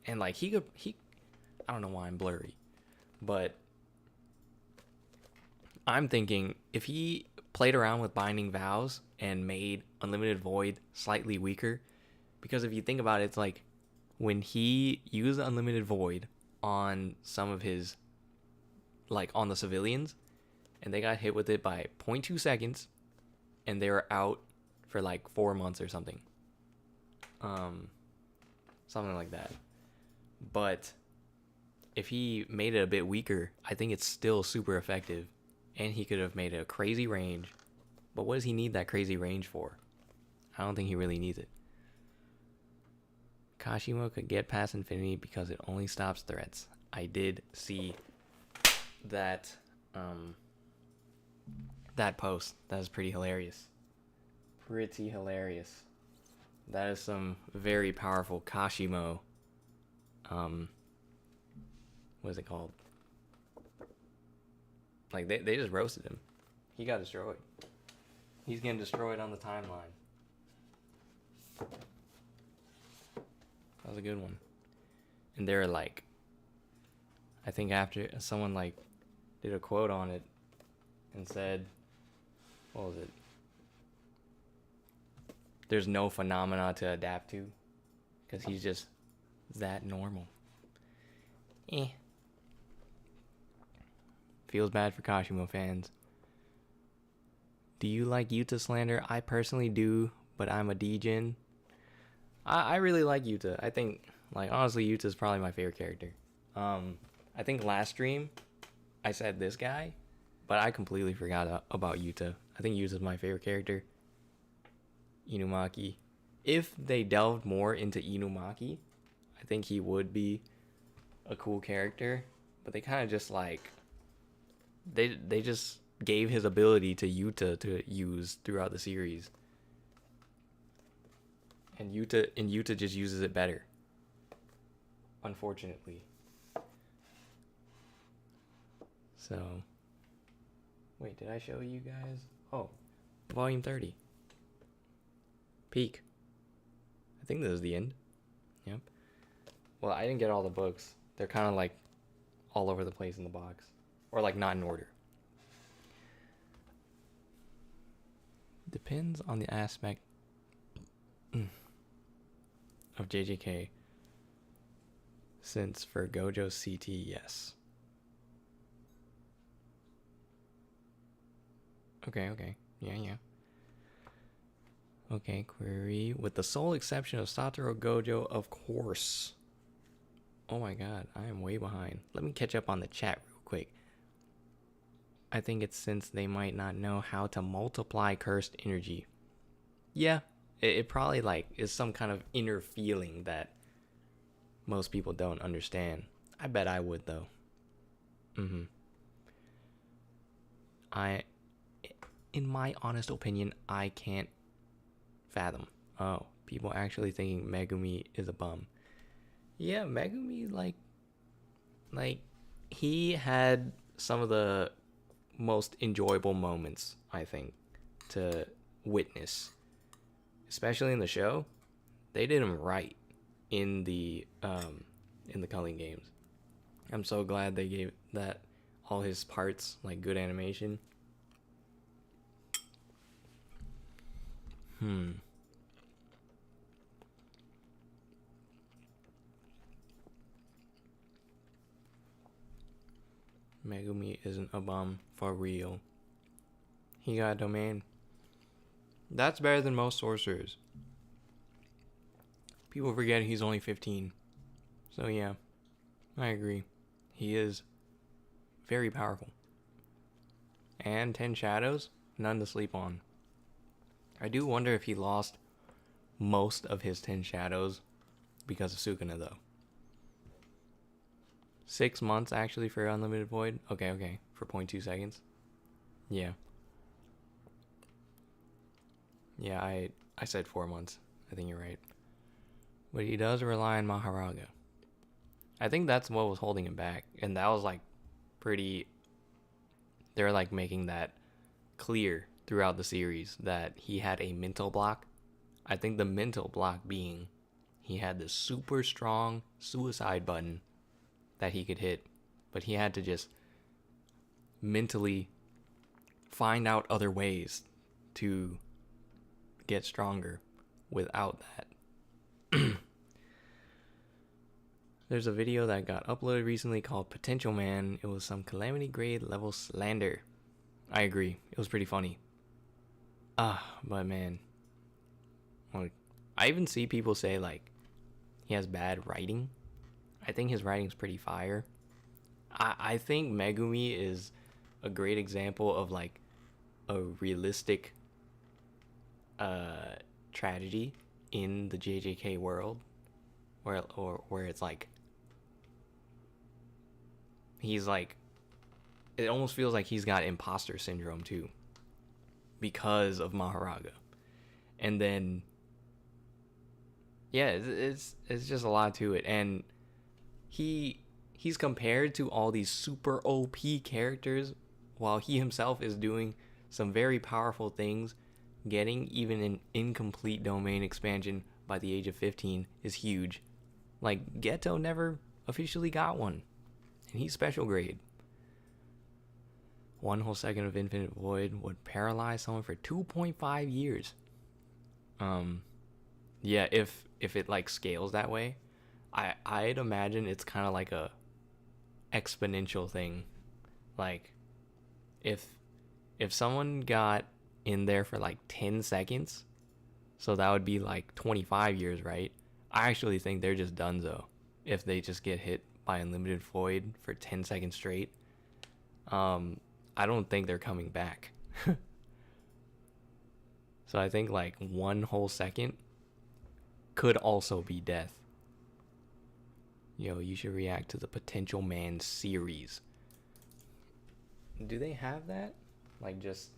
and like he I don't know why I'm blurry, but I'm thinking if he played around with binding vows and made Unlimited Void slightly weaker, because if you think about it, it's like when he used Unlimited Void on some of his, like on the civilians, and they got hit with it by 0.2 seconds, and they were out for like 4 months or something. Something like that. But if he made it a bit weaker, I think it's still super effective. And he could have made a crazy range. But what does he need that crazy range for? I don't think he really needs it. Kashimo could get past infinity because it only stops threats. I did see that that post. That was pretty hilarious. Pretty hilarious. That is some very powerful Kashimo. What is it called? Like, they just roasted him. He got destroyed. He's getting destroyed on the timeline. That was a good one. And they're like, I think after someone like did a quote on it and said, what was it? There's no phenomena to adapt to because he's just that normal. Feels bad for Kashimo fans. Do you like Yuta slander? I personally do, but I'm a degen. I really like Yuta. I think, like, honestly, Yuta's probably my favorite character. I think last stream I said this guy, but I completely forgot about Yuta. I think Yuta's my favorite character. Inumaki. If they delved more into Inumaki, I think he would be a cool character. But they kind of just like they just gave his ability to Yuta to use throughout the series. And Yuta just uses it better. Unfortunately. So, wait, did I show you guys? Oh, volume 30. Peak. I think this is the end. Yep. Well, I didn't get all the books. They're kind of like all over the place in the box. Or like not in order. Depends on the aspect of JJK. Since for Gojo CT, yes. Okay. Yeah. Okay, query. With the sole exception of Satoru Gojo, of course. Oh my god, I am way behind. Let me catch up on the chat real quick. I think it's since they might not know how to multiply cursed energy. Yeah, it probably like is some kind of inner feeling that most people don't understand. I bet I would though. In my honest opinion, I can't fathom. Oh, people actually thinking Megumi is a bum. Yeah, Megumi, like he had some of the most enjoyable moments, I think, to witness. Especially in the show. They did him right in the Culling games. I'm so glad they gave that all his parts like good animation. Megumi isn't a bum for real. He got a domain. That's better than most sorcerers. People forget he's only 15. So yeah, I agree. He is very powerful. And 10 shadows, none to sleep on. I do wonder if he lost most of his 10 shadows because of Sukuna though. 6 months actually for Unlimited Void? Okay, for 0.2 seconds. Yeah. Yeah, I said 4 months. I think you're right. But he does rely on Maharaga. I think that's what was holding him back. And that was like pretty. They're like making that clear throughout the series that he had a mental block. I think the mental block being he had this super strong suicide button that he could hit, but he had to just mentally find out other ways to get stronger without that. There's a video that got uploaded recently called Potential Man. It was some calamity grade level slander. I agree. It was pretty funny. But man, like, I even see people say like he has bad writing. I think his writing's pretty fire. I think Megumi is a great example of like a realistic tragedy in the JJK world, where it's like he's like, it almost feels like he's got imposter syndrome too because of Maharaga. And then yeah, it's just a lot to it. And he's compared to all these super OP characters while he himself is doing some very powerful things. Getting even an incomplete domain expansion by the age of 15 is huge. Like, Geto never officially got one, and he's special grade. 1 whole second of infinite void would paralyze someone for 2.5 years. Yeah, if it like scales that way, I'd imagine it's kind of like a exponential thing. Like, if someone got in there for like 10 seconds, so that would be like 25 years, right? I actually think they're just donezo if they just get hit by unlimited void for 10 seconds straight. I don't think they're coming back. So I think like 1 whole second could also be death. Yo, you should react to the Potential Man series. Do they have that? Like, just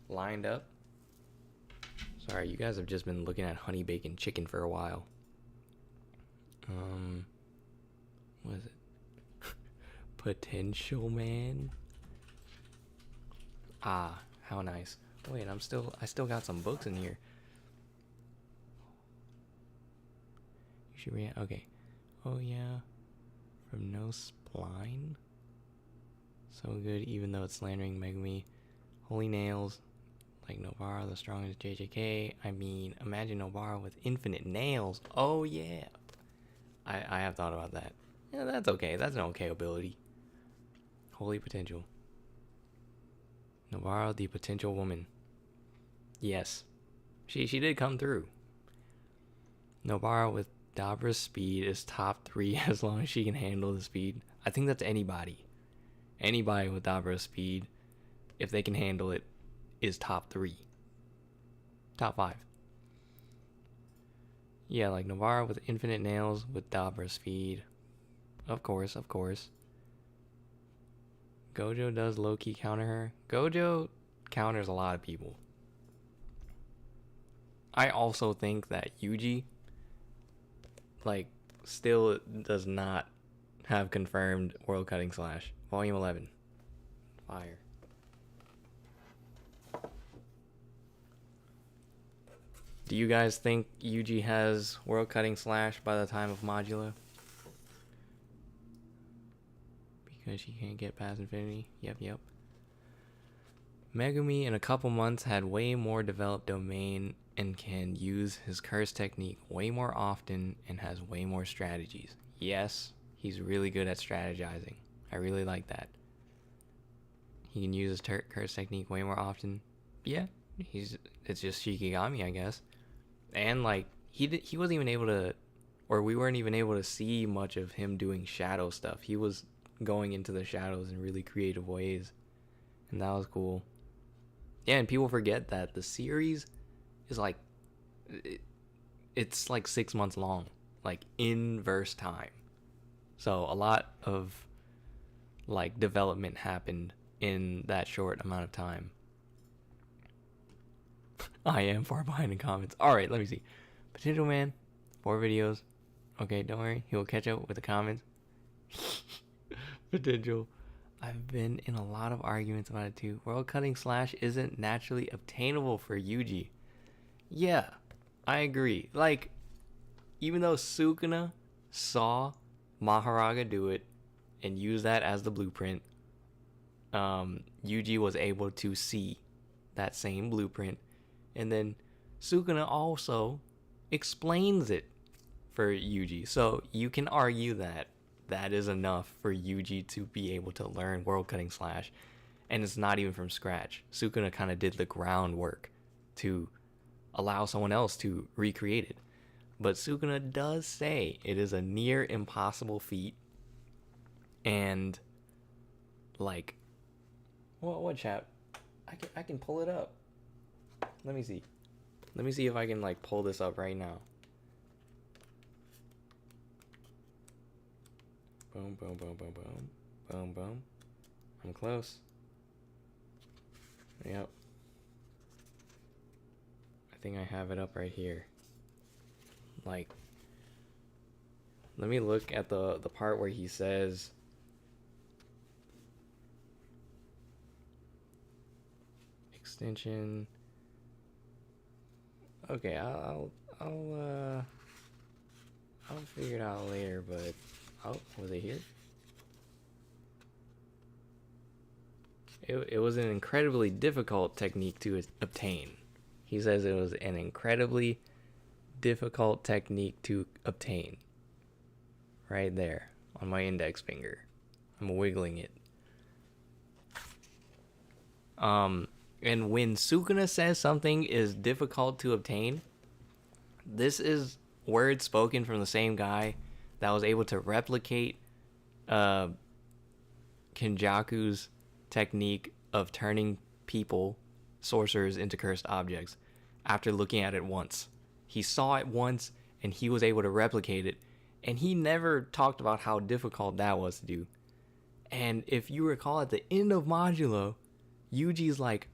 lined up? Sorry, you guys have just been looking at honey bacon chicken for a while. What is it? Potential Man? Ah, how nice. Wait, I still got some books in here. You should react. Okay. Oh yeah. From No Spline. So good, even though it's slandering Megumi. Holy Nails. Like Nobara, the strongest JJK. I mean, imagine Nobara with infinite nails. Oh yeah. I have thought about that. Yeah, that's okay. That's an okay ability. Holy Potential. Nobara, the potential woman. Yes. She did come through. Nobara with Dabra's speed is top 3 as long as she can handle the speed. I think that's anybody. Anybody with Dabra's speed, if they can handle it, is top 3. Top 5. Yeah, like Nobara with infinite nails with Dabra's speed. Of course. Gojo does low-key counter her. Gojo counters a lot of people. I also think that Yuji, like, still does not have confirmed World Cutting Slash. Volume 11. Fire. Do you guys think Yuji has World Cutting Slash by the time of Modula? Because she can't get past infinity? Yep. Megumi in a couple months had way more developed domain and can use his curse technique way more often and has way more strategies. Yes, he's really good at strategizing. I really like that. He can use his curse technique way more often. Yeah, it's just Shikigami, I guess. And like he wasn't even able to, or we weren't even able to see much of him doing shadow stuff. He was going into the shadows in really creative ways, and that was cool. Yeah, and people forget that the series is like, it's like 6 months long, like inverse time. So a lot of like development happened in that short amount of time. I am far behind in comments. Alright, let me see. Potential Man, 4 videos. Okay, don't worry. He will catch up with the comments. Potential. I've been in a lot of arguments about it too. World cutting slash isn't naturally obtainable for Yuji. Yeah, I agree. Like, even though Sukuna saw Maharaga do it and use that as the blueprint, Yuji was able to see that same blueprint, and then Sukuna also explains it for Yuji. So you can argue that that is enough for Yuji to be able to learn world cutting slash, and it's not even from scratch. Sukuna kind of did the groundwork to allow someone else to recreate it. But Sukuna does say it is a near impossible feat, and like, what chap? I can pull it up. Let me see. Let me see if I can like pull this up right now. Boom, boom, boom, boom, boom, boom, boom. I'm close. Yep. I think I have it up right here. Like, let me look at the part where he says, extension. Okay, I'll figure it out later, but oh, was it here? It was an incredibly difficult technique to obtain. He says it was an incredibly difficult technique to obtain. Right there on my index finger. I'm wiggling it. And when Sukuna says something is difficult to obtain, this is words spoken from the same guy that was able to replicate Kenjaku's technique of turning people, sorcerers, into cursed objects after looking at it once. He saw it once and he was able to replicate it, and he never talked about how difficult that was to do. And if you recall, at the end of Modulo, Yuji's like,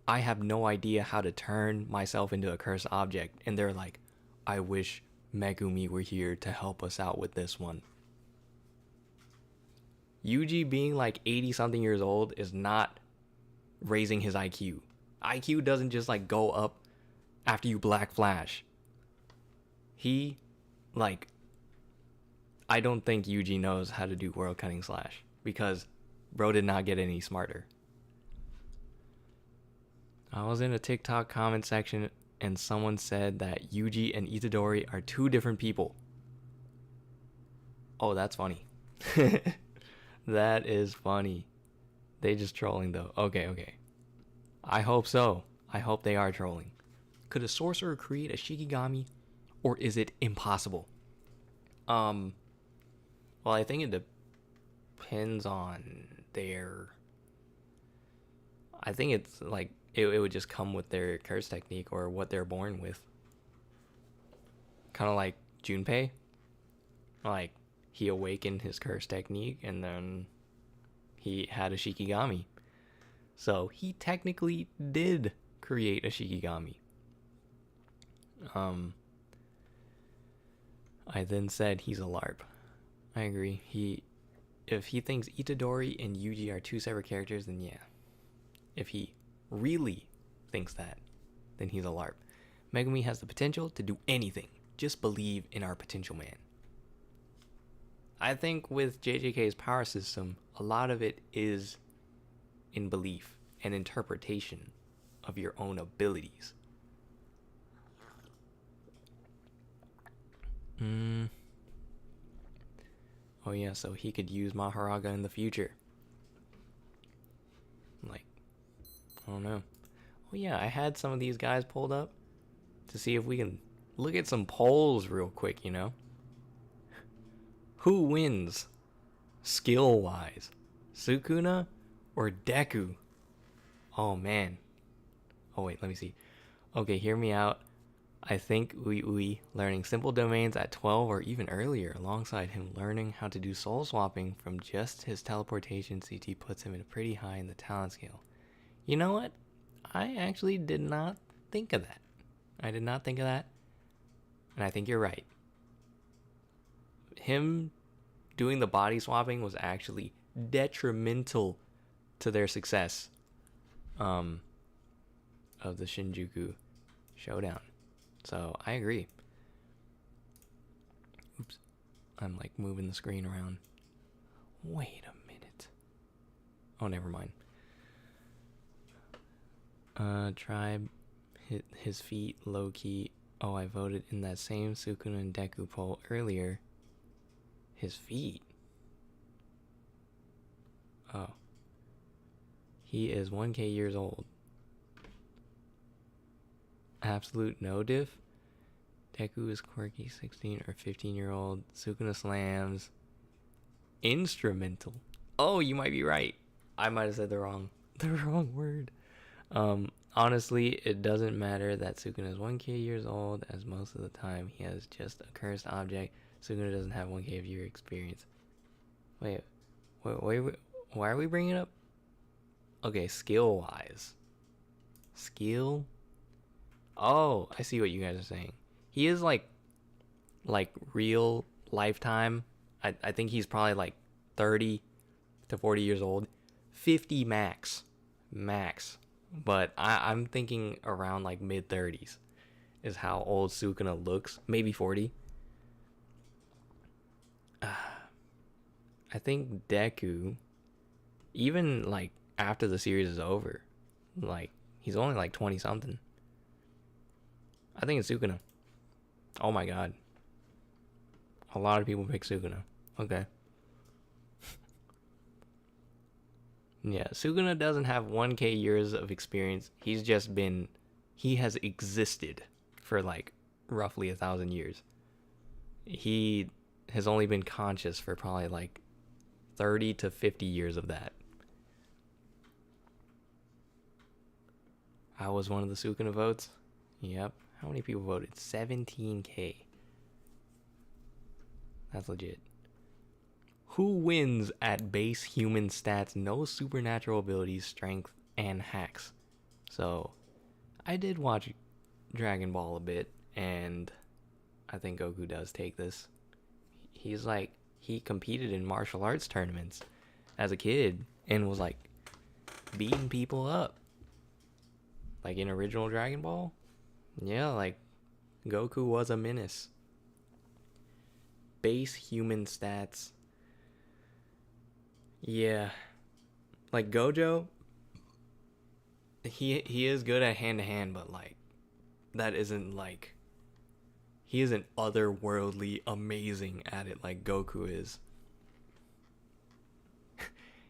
I have no idea how to turn myself into a cursed object. And they're like, I wish Megumi were here to help us out with this one. Yuji being like 80 something years old is not raising his IQ. IQ doesn't just like go up after you Black Flash. He, like, I don't think Yuji knows how to do world cutting slash, because bro did not get any smarter. I was in a TikTok comment section and someone said that Yuji and Itadori are 2 different people. Oh, that's funny. That is funny. They just trolling though. Okay. I hope so. I hope they are trolling. Could a sorcerer create a Shikigami, or is it impossible? Well, I think it depends on their... I think it's like, it would just come with their curse technique or what they're born with. Kind of like Junpei. Like, he awakened his curse technique and then he had a Shikigami. So he technically did create a Shikigami. I then said he's a LARP. I agree. If he thinks Itadori and Yuji are 2 separate characters, then yeah. If he really thinks that, then he's a LARP. Megumi has the potential to do anything. Just believe in our potential man. I think with JJK's power system, a lot of it is in belief and interpretation of your own abilities. Oh yeah, so he could use Maharaga in the future. Like, I don't know. Oh yeah, I had some of these guys pulled up to see if we can look at some polls real quick, you know? Who wins skill-wise? Sukuna or Deku? Oh man. Oh wait, let me see. Okay, hear me out. I think we learning simple domains at 12 or even earlier, alongside him learning how to do soul swapping from just his teleportation CT, puts him in pretty high in the talent scale. You know what? I actually did not think of that. I did not think of that. And I think you're right. Him doing the body swapping was actually detrimental to their success of the Shinjuku showdown. So I agree. Oops. I'm like moving the screen around. Wait a minute. Oh, never mind. Tribe hit his feet low key. Oh, I voted in that same Sukuna and Deku poll earlier. His feet. Oh. He is 1K years old. Absolute no diff. Deku is quirky, 16 or 15-year-old. Sukuna slams. Instrumental. Oh, you might be right. I might have said the wrong word. Honestly, it doesn't matter that Sukuna is 1K years old, as most of the time he has just a cursed object. Sukuna doesn't have 1K of year experience. Wait, why are we bringing it up? Okay, skill-wise. Skill? Oh, I see what you guys are saying. He is like real lifetime. I think he's probably like 30 to 40 years old. 50 max. But I'm thinking around like mid-30s is how old Sukuna looks. Maybe 40. I think Deku, even like after the series is over, like he's only like 20 something. I think it's Sukuna. Oh my god. A lot of people pick Sukuna. Okay. Yeah, Sukuna doesn't have 1K years of experience. He has existed for like roughly 1,000 years. He has only been conscious for probably like 30 to 50 years of that. I was one of the Sukuna votes. Yep. How many people voted? 17K. That's legit. Who wins at base human stats, no supernatural abilities, strength, and hacks? So, I did watch Dragon Ball a bit, and I think Goku does take this. He's like, he competed in martial arts tournaments as a kid and was like beating people up. Like in original Dragon Ball? Yeah, like Goku was a menace. Base human stats. Yeah. Like Gojo, he is good at hand to hand, but like that isn't like he isn't otherworldly amazing at it like Goku is.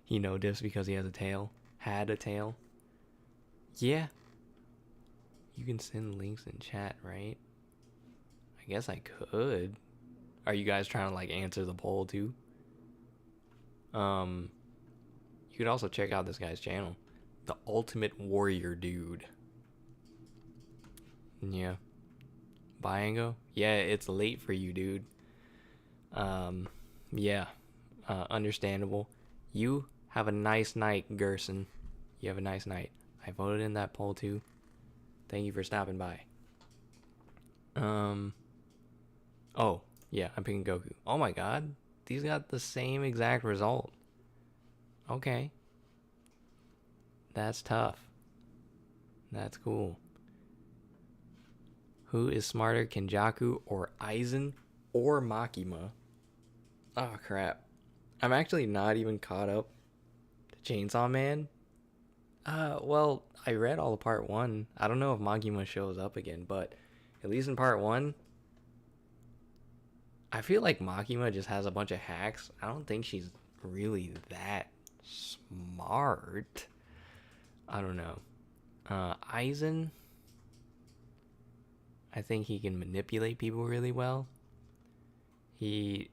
He no diffs because he has a tail. Had a tail. Yeah. You can send links in chat, right? I guess I could. Are you guys trying to like answer the poll too? You could also check out this guy's channel. The Ultimate Warrior Dude. Yeah. Biango? Yeah, it's late for you, dude. Yeah. Understandable. You have a nice night, Gerson. You have a nice night. I voted in that poll too. Thank you for stopping by. Oh, yeah, I'm picking Goku. Oh my god. These got the same exact result. Okay. That's tough. That's cool. Who is smarter, Kenjaku or Aizen or Makima? Oh crap. I'm actually not even caught up to Chainsaw Man. Well, I read all of part 1. I don't know if Makima shows up again, but at least in part 1, I feel like Makima just has a bunch of hacks. I don't think she's really that smart. I don't know. Aizen, I think he can manipulate people really well. He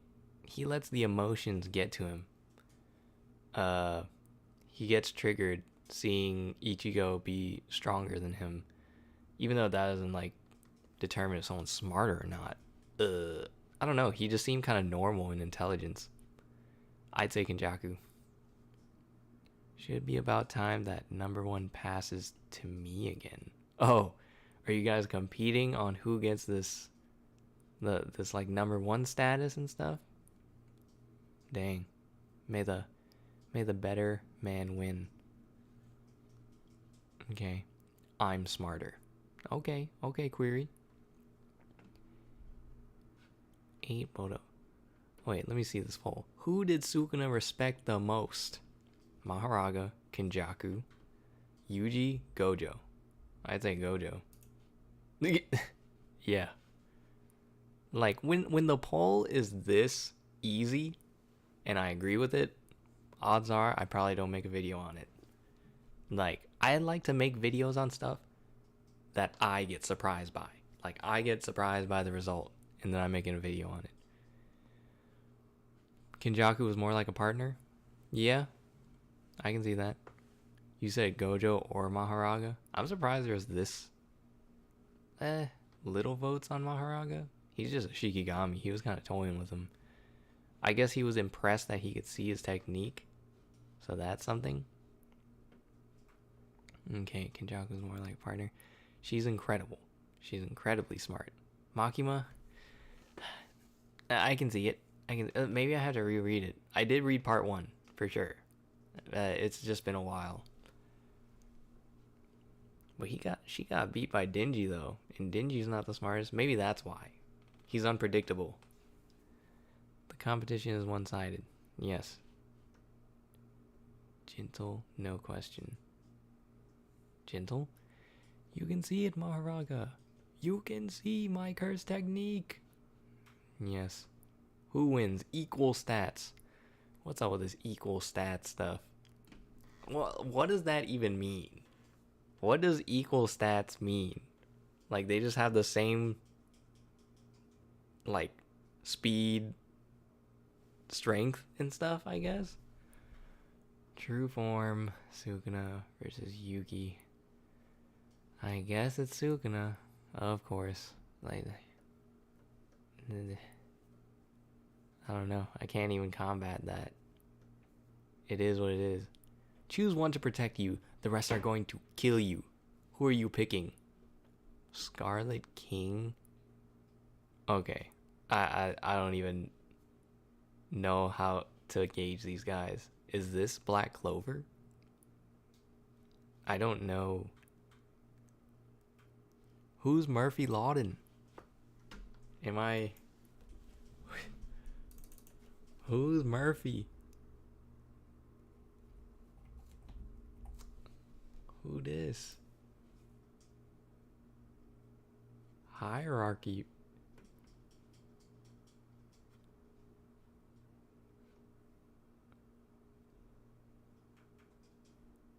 lets the emotions get to him. He gets triggered seeing Ichigo be stronger than him, even though that doesn't like determine if someone's smarter or not. I don't know. He just seemed kind of normal in intelligence. I'd say Kenjaku. Should be about time that number one passes to me again. Oh, are you guys competing on who gets this like number one status and stuff? Dang. May the better man win. Okay. I'm smarter. Okay, Query. 8 Bodo. Wait, let me see this poll. Who did Sukuna respect the most? Maharaga, Kenjaku, Yuji, Gojo. I'd say Gojo. Yeah. Like, when the poll is this easy, and I agree with it, odds are I probably don't make a video on it. Like, I like to make videos on stuff that I get surprised by. Like, I get surprised by the result, and then I'm making a video on it. Kenjaku was more like a partner? Yeah, I can see that. You said Gojo or Maharaga? I'm surprised there's this little votes on Maharaga. He's just a Shikigami. He was kind of toying with him. I guess he was impressed that he could see his technique. So that's something. Okay, Kenjaku's more like a partner. She's incredible. She's incredibly smart. Makima, I can see it. Maybe I have to reread it. I did read part 1 for sure. It's just been a while. But she got beat by Denji though, and Denji's not the smartest. Maybe that's why. He's unpredictable. The competition is one-sided. Yes. Gentle, no question. Gentle? You can see it, Maharaga. You can see my curse technique. Yes. Who wins? Equal stats. What's up with this equal stats stuff? What does that even mean? What does equal stats mean? Like, they just have the same, like, speed, strength, and stuff, I guess? True form, Sukuna versus Yuki. I guess it's Sukuna, of course. Like, I don't know. I can't even combat that. It is what it is. Choose one to protect you. The rest are going to kill you. Who are you picking? Scarlet King? Okay. I don't even know how to gauge these guys. Is this Black Clover? I don't know. Who's Murphy Lawton? Am I... Who's Murphy? Who this? Hierarchy.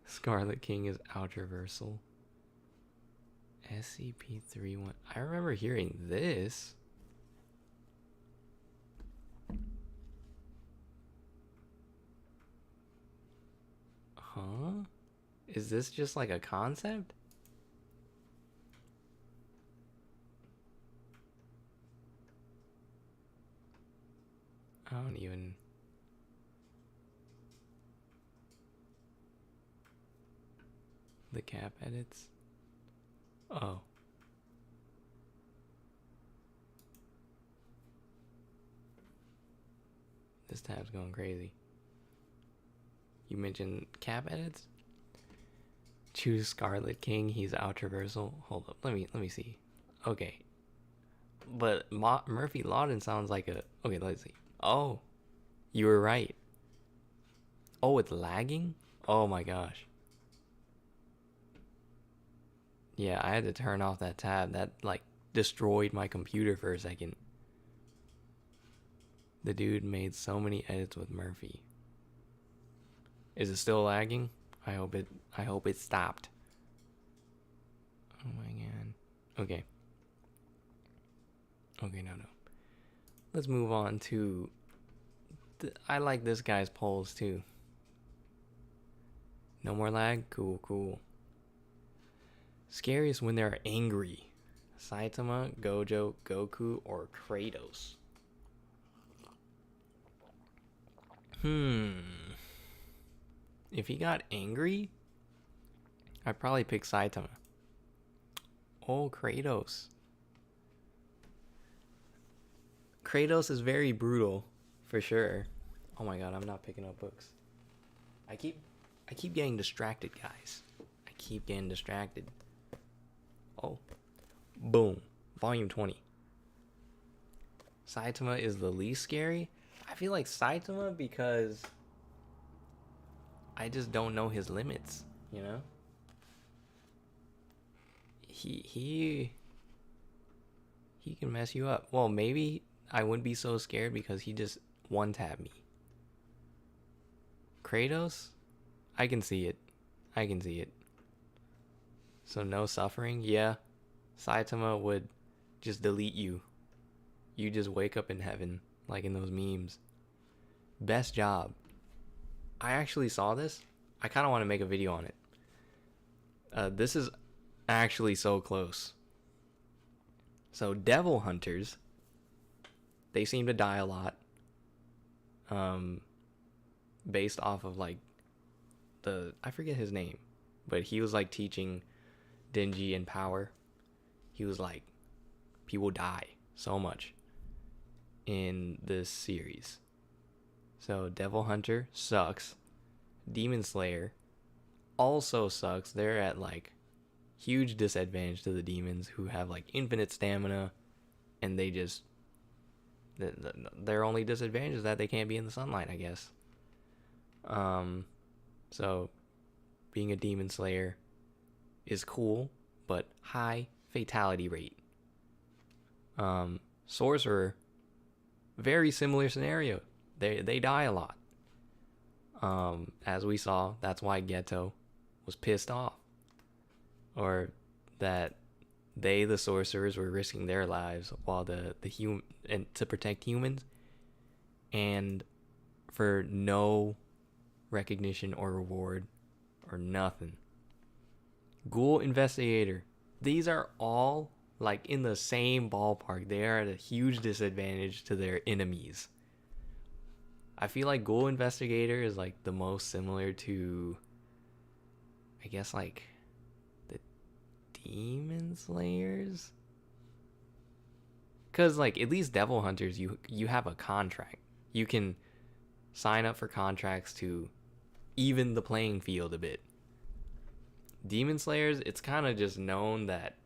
Scarlet King is outraversal. SCP-31. I remember hearing this. Huh? Is this just like a concept? I don't even... The cap edits? Oh. This tab's going crazy. You mentioned cap edits? Choose Scarlet King. He's outraversal. Hold up. Let me see. Okay. But Murphy Lawton sounds like a... Okay, let's see. Oh. You were right. Oh, it's lagging? Oh my gosh. Yeah, I had to turn off that tab. That, like, destroyed my computer for a second. The dude made so many edits with Murphy. Is it still lagging? I hope it stopped. Oh my god. Okay. Okay, no. Let's move on to... I like this guy's polls too. No more lag? Cool. Scariest when they're angry. Saitama, Gojo, Goku, or Kratos? If he got angry, I'd probably pick Saitama. Oh, Kratos. Kratos is very brutal, for sure. Oh my god, I'm not picking up books. I keep getting distracted, guys. I keep getting distracted. Oh. Boom. Volume 20. Saitama is the least scary. I feel like Saitama because I just don't know his limits, you know? He can mess you up. Well, maybe I wouldn't be so scared because he just one-tap me. Kratos? I can see it. I can see it. So no suffering? Yeah. Saitama would just delete you. You just wake up in heaven, like in those memes. Best job. I actually saw this. I kind of want to make a video on it. This is actually so close. So devil hunters, they seem to die a lot. Based off of like I forget his name, but he was like teaching Denji and power. He was like, people die so much in this series. So Devil Hunter sucks. Demon Slayer also sucks. They're at like huge disadvantage to the demons who have like infinite stamina, and they just their only disadvantage is that they can't be in the sunlight, I guess. So being a demon slayer is cool, but high fatality rate. Sorcerer, very similar scenario. They die a lot. As we saw, that's why Geto was pissed off, or that the sorcerers, were risking their lives while the human and to protect humans, and for no recognition or reward or nothing. Ghoul Investigator, these are all like in the same ballpark. They are at a huge disadvantage to their enemies. I feel like Ghoul Investigator is like the most similar to, I guess, like the Demon Slayers. Cause like at least Devil Hunters, you have a contract. You can sign up for contracts to even the playing field a bit. Demon Slayers, it's kind of just known that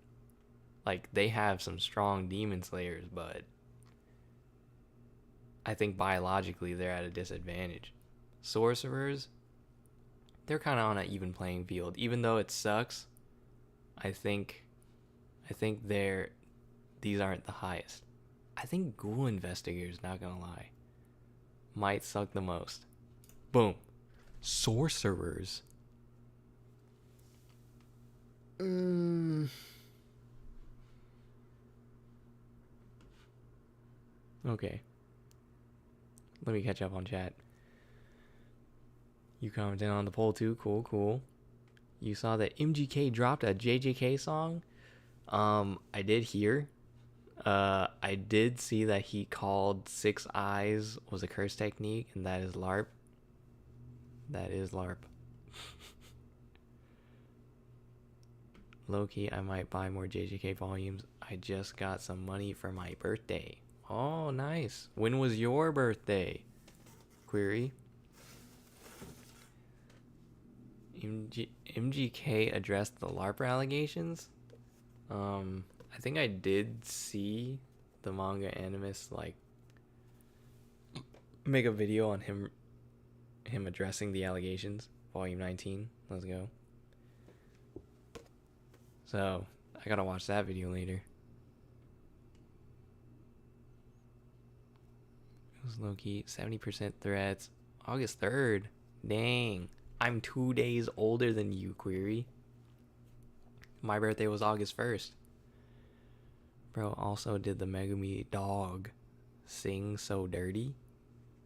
like they have some strong Demon Slayers, but I think biologically they're at a disadvantage. Sorcerers, they're kind of on an even playing field. Even though it sucks, I think these aren't the highest. I think Ghoul Investigators, not gonna lie, might suck the most. Boom. Sorcerers. Okay. Let me catch up on chat. You commented on the poll too. Cool. You saw that MGK dropped a JJK song. I did hear. I did see that he called 6 Eyes was a curse technique, and that is LARP. That is LARP. Low-key, I might buy more JJK volumes. I just got some money for my birthday. Oh, nice. When was your birthday? Query. MGK addressed the LARP allegations. I think I did see the manga animist like make a video on him addressing the allegations. Volume 19. Let's go. So I gotta watch that video later. It was low-key 70% threats. August 3rd. Dang. I'm 2 days older than you, Query. My birthday was August 1st. Bro also did the Megumi dog sing so dirty.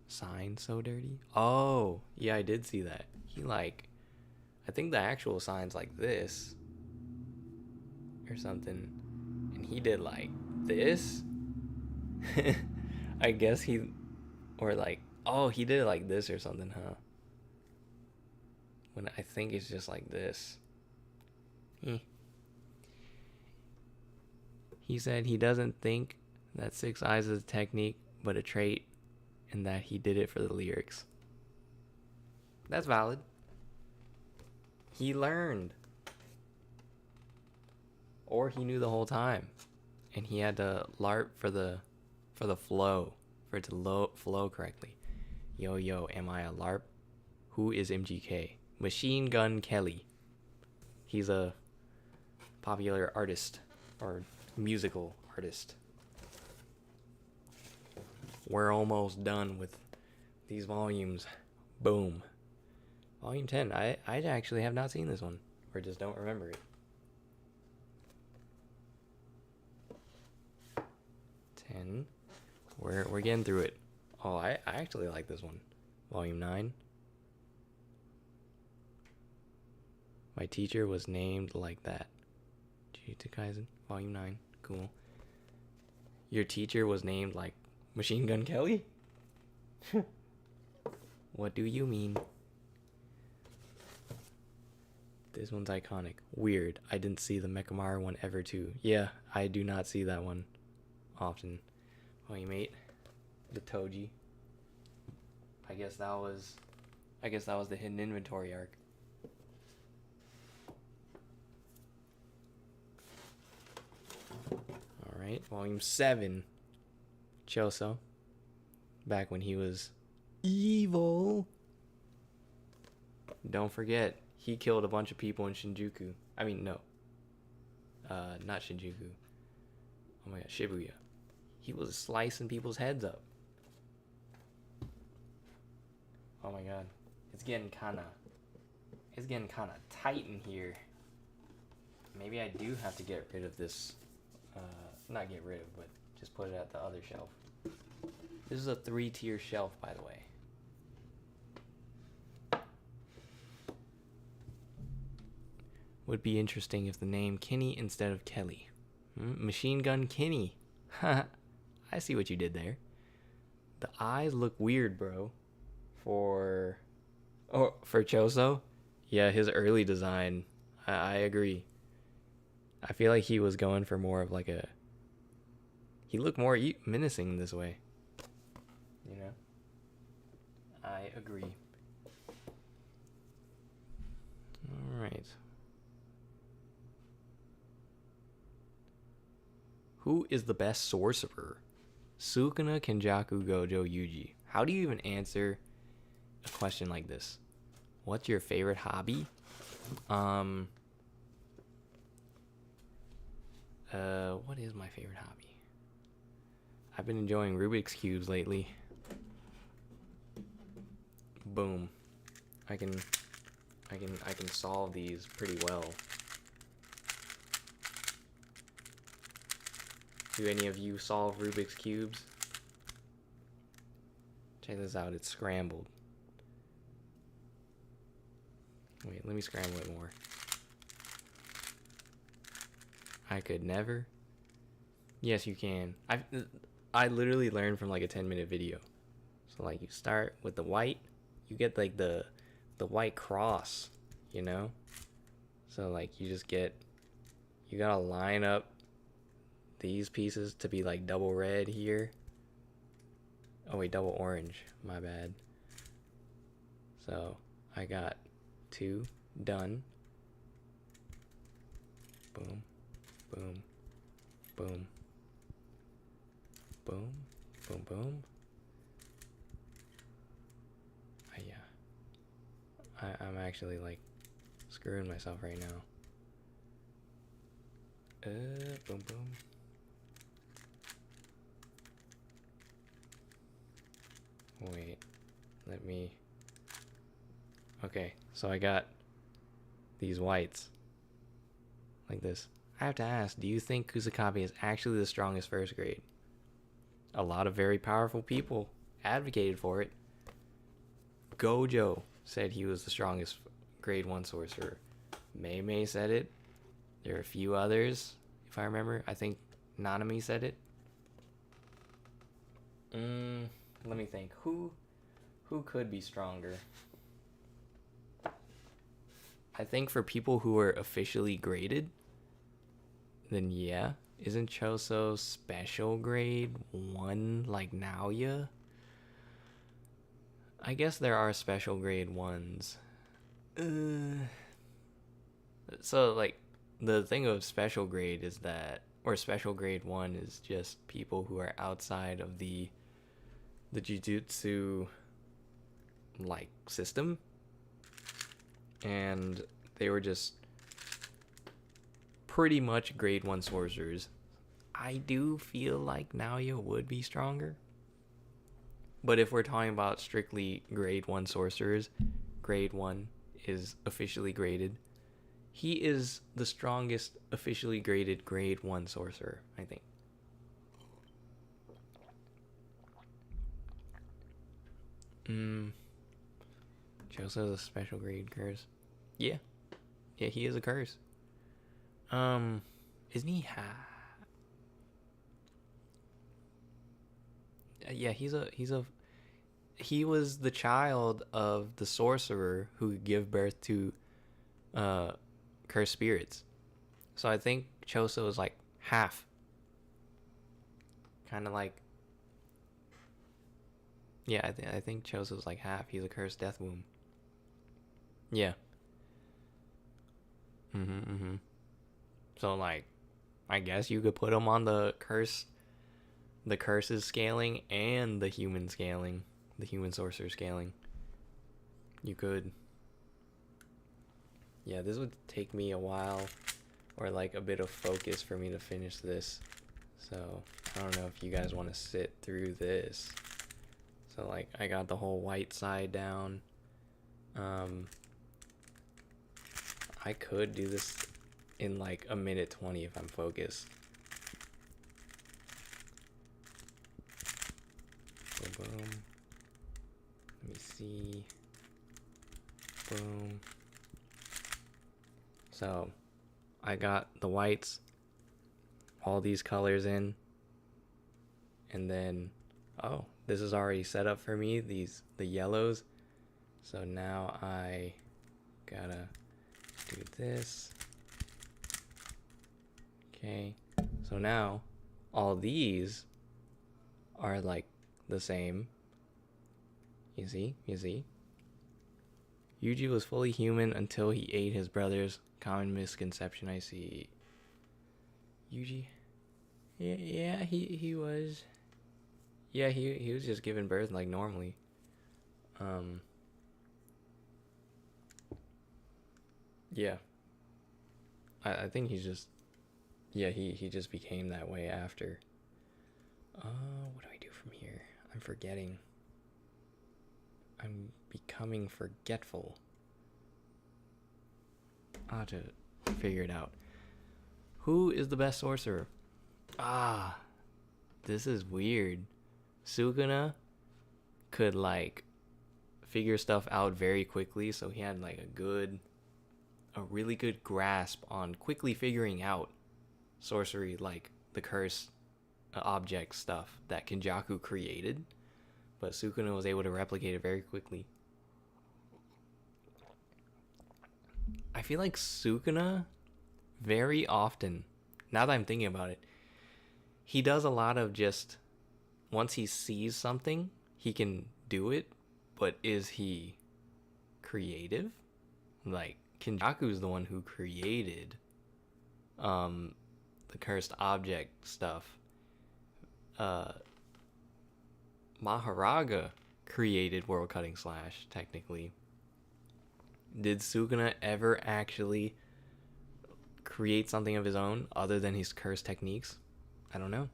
Sign so dirty. Oh, yeah, I did see that. He like, I think the actual sign's like this or something. And he did like this. I guess he, or like, oh, he did it like this or something, huh? When I think it's just like this. He said he doesn't think that 6 eyes is a technique, but a trait, and that he did it for the lyrics. That's valid. He learned. Or he knew the whole time. And he had to LARP for the flow. For it to flow correctly. Yo, am I a LARP? Who is MGK? Machine Gun Kelly. He's a popular artist. Or musical artist. We're almost done with these volumes. Boom. Volume 10. I actually have not seen this one. Or just don't remember it. 10. We're getting through it. Oh, I actually like this one. Volume 9. My teacher was named like that. Jujutsu Kaisen. Volume 9. Cool. Your teacher was named like Machine Gun Kelly? What do you mean? This one's iconic. Weird. I didn't see the Mechamaru one ever too. Yeah, I do not see that one often. Volume 8. The Toji. I guess that was the hidden inventory arc. Alright, volume 7. Choso. Back when he was evil. Don't forget, he killed a bunch of people in Shinjuku. I mean, no. Not Shinjuku. Oh my god, Shibuya. He was slicing people's heads up. Oh my god. It's getting kinda tight in here. Maybe I do have to get rid of this. Not get rid of, but just put it at the other shelf. This is a 3-tier shelf, by the way. Would be interesting if the name Kenny instead of Kelly. Machine Gun Kenny. I see what you did there. The eyes look weird, bro. For Choso? Yeah, his early design. I agree. I feel like he was going for more of like a... He looked more menacing this way. You know? I agree. Alright. Who is the best sorcerer? Sukuna, Kenjaku, Gojo, Yuji. How do you even answer a question like this? What's your favorite hobby? What is my favorite hobby? I've been enjoying Rubik's Cubes lately. Boom. I can solve these pretty well. Do any of you solve Rubik's Cubes? Check this out, it's scrambled. Wait, let me scramble it more. I could never. Yes, you can. I literally learned from like a 10-minute video. So like you start with the white, you get like the white cross, you know? So like you gotta line up these pieces to be like double red here. Oh wait, double orange, my bad. So I got 2 done. Boom, boom, boom, boom, boom, boom. Yeah. I'm actually like screwing myself right now. Boom, boom. Wait, let me... Okay, so I got these whites. Like this. I have to ask, do you think Kusakabe is actually the strongest first grade? A lot of very powerful people advocated for it. Gojo said he was the strongest grade 1 sorcerer. Mei said it. There are a few others, if I remember. I think Nanami said it. Let me think. Who could be stronger? I think for people who are officially graded, then yeah. Isn't Choso special grade 1 like Naoya? I guess there are special grade 1s. So, like, the thing of special grade is that, or special grade 1 is just people who are outside of the Jujutsu, like, system. And they were just pretty much grade 1 sorcerers. I do feel like Naoya would be stronger. But if we're talking about strictly grade 1 sorcerers, grade 1 is officially graded. He is the strongest officially graded grade 1 sorcerer, I think. Joseph's a special grade curse. Yeah. Yeah, he is a curse. Isn't he yeah, he was the child of the sorcerer who could give birth to cursed spirits. So I think Choso is like half. Kind of like, yeah, I think Choso's like half. He's a cursed death womb. Yeah. So like, I guess you could put him on the curses scaling and the human scaling, the human sorcerer scaling. You could. Yeah, this would take me a while, or like a bit of focus for me to finish this. So I don't know if you guys want to sit through this. So like, I got the whole white side down. I could do this in like a minute 20 if I'm focused. So boom. Let me see. Boom. So I got the whites, all these colors in, and then, oh, this is already set up for me, the yellows. So now I gotta do this. Okay, so now all these are like the same. You see? Yuji was fully human until he ate his brothers. Common misconception, I see. Yuji? Yeah, he was. Yeah, he was just giving birth like normally. Yeah. I think he's just, yeah, he just became that way after. What do I do from here? I'm forgetting. I'm becoming forgetful. I'll have to figure it out. Who is the best sorcerer? This is weird. Sukuna could like figure stuff out very quickly, so he had like a really good grasp on quickly figuring out sorcery, like the curse object stuff that Kenjaku created. But Sukuna was able to replicate it very quickly. I feel like Sukuna, very often, now that I'm thinking about it, he does a lot of just, once he sees something, he can do it, but is he creative? Like, Kenjaku's the one who created the cursed object stuff. Maharaga created World Cutting Slash, technically. Did Sukuna ever actually create something of his own other than his cursed techniques? I don't know.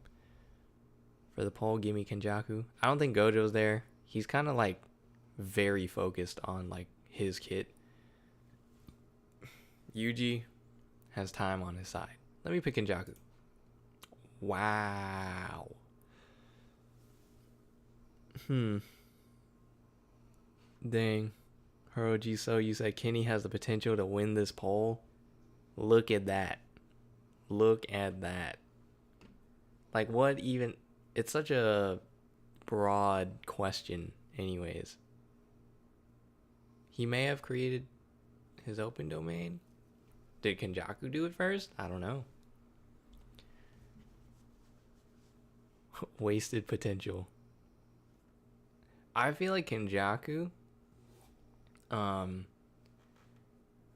For the poll, give me Kenjaku. I don't think Gojo's there. He's kind of like very focused on like his kit. Yuji has time on his side. Let me pick Kenjaku. Wow. Dang. Hiroji, so you said Kenny has the potential to win this poll? Look at that. Look at that. Like, what even? It's such a broad question, anyways. He may have created his open domain. Did Kenjaku do it first? I don't know. Wasted potential. I feel like Kenjaku,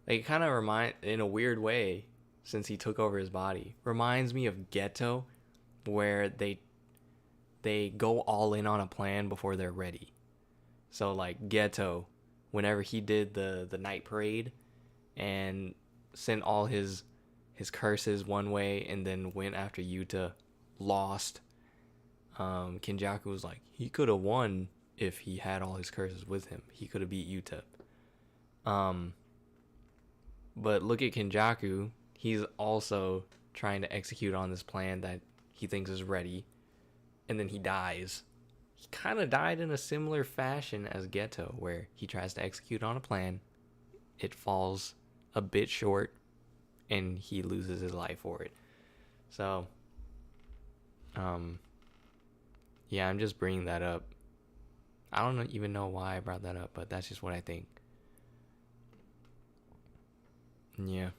they kind of remind, in a weird way, since he took over his body, reminds me of Ghetto, where they go all in on a plan before they're ready. So like Ghetto, whenever he did the night parade and sent all his curses one way and then went after Yuta, lost. Kenjaku was like, he could have won if he had all his curses with him. He could have beat Yuta. But look at Kenjaku. He's also trying to execute on this plan that he thinks is ready. And then he dies. He kind of died in a similar fashion as Ghetto, where he tries to execute on a plan. It falls a bit short, and he loses his life for it. So, yeah, I'm just bringing that up. I don't even know why I brought that up, but that's just what I think. Yeah.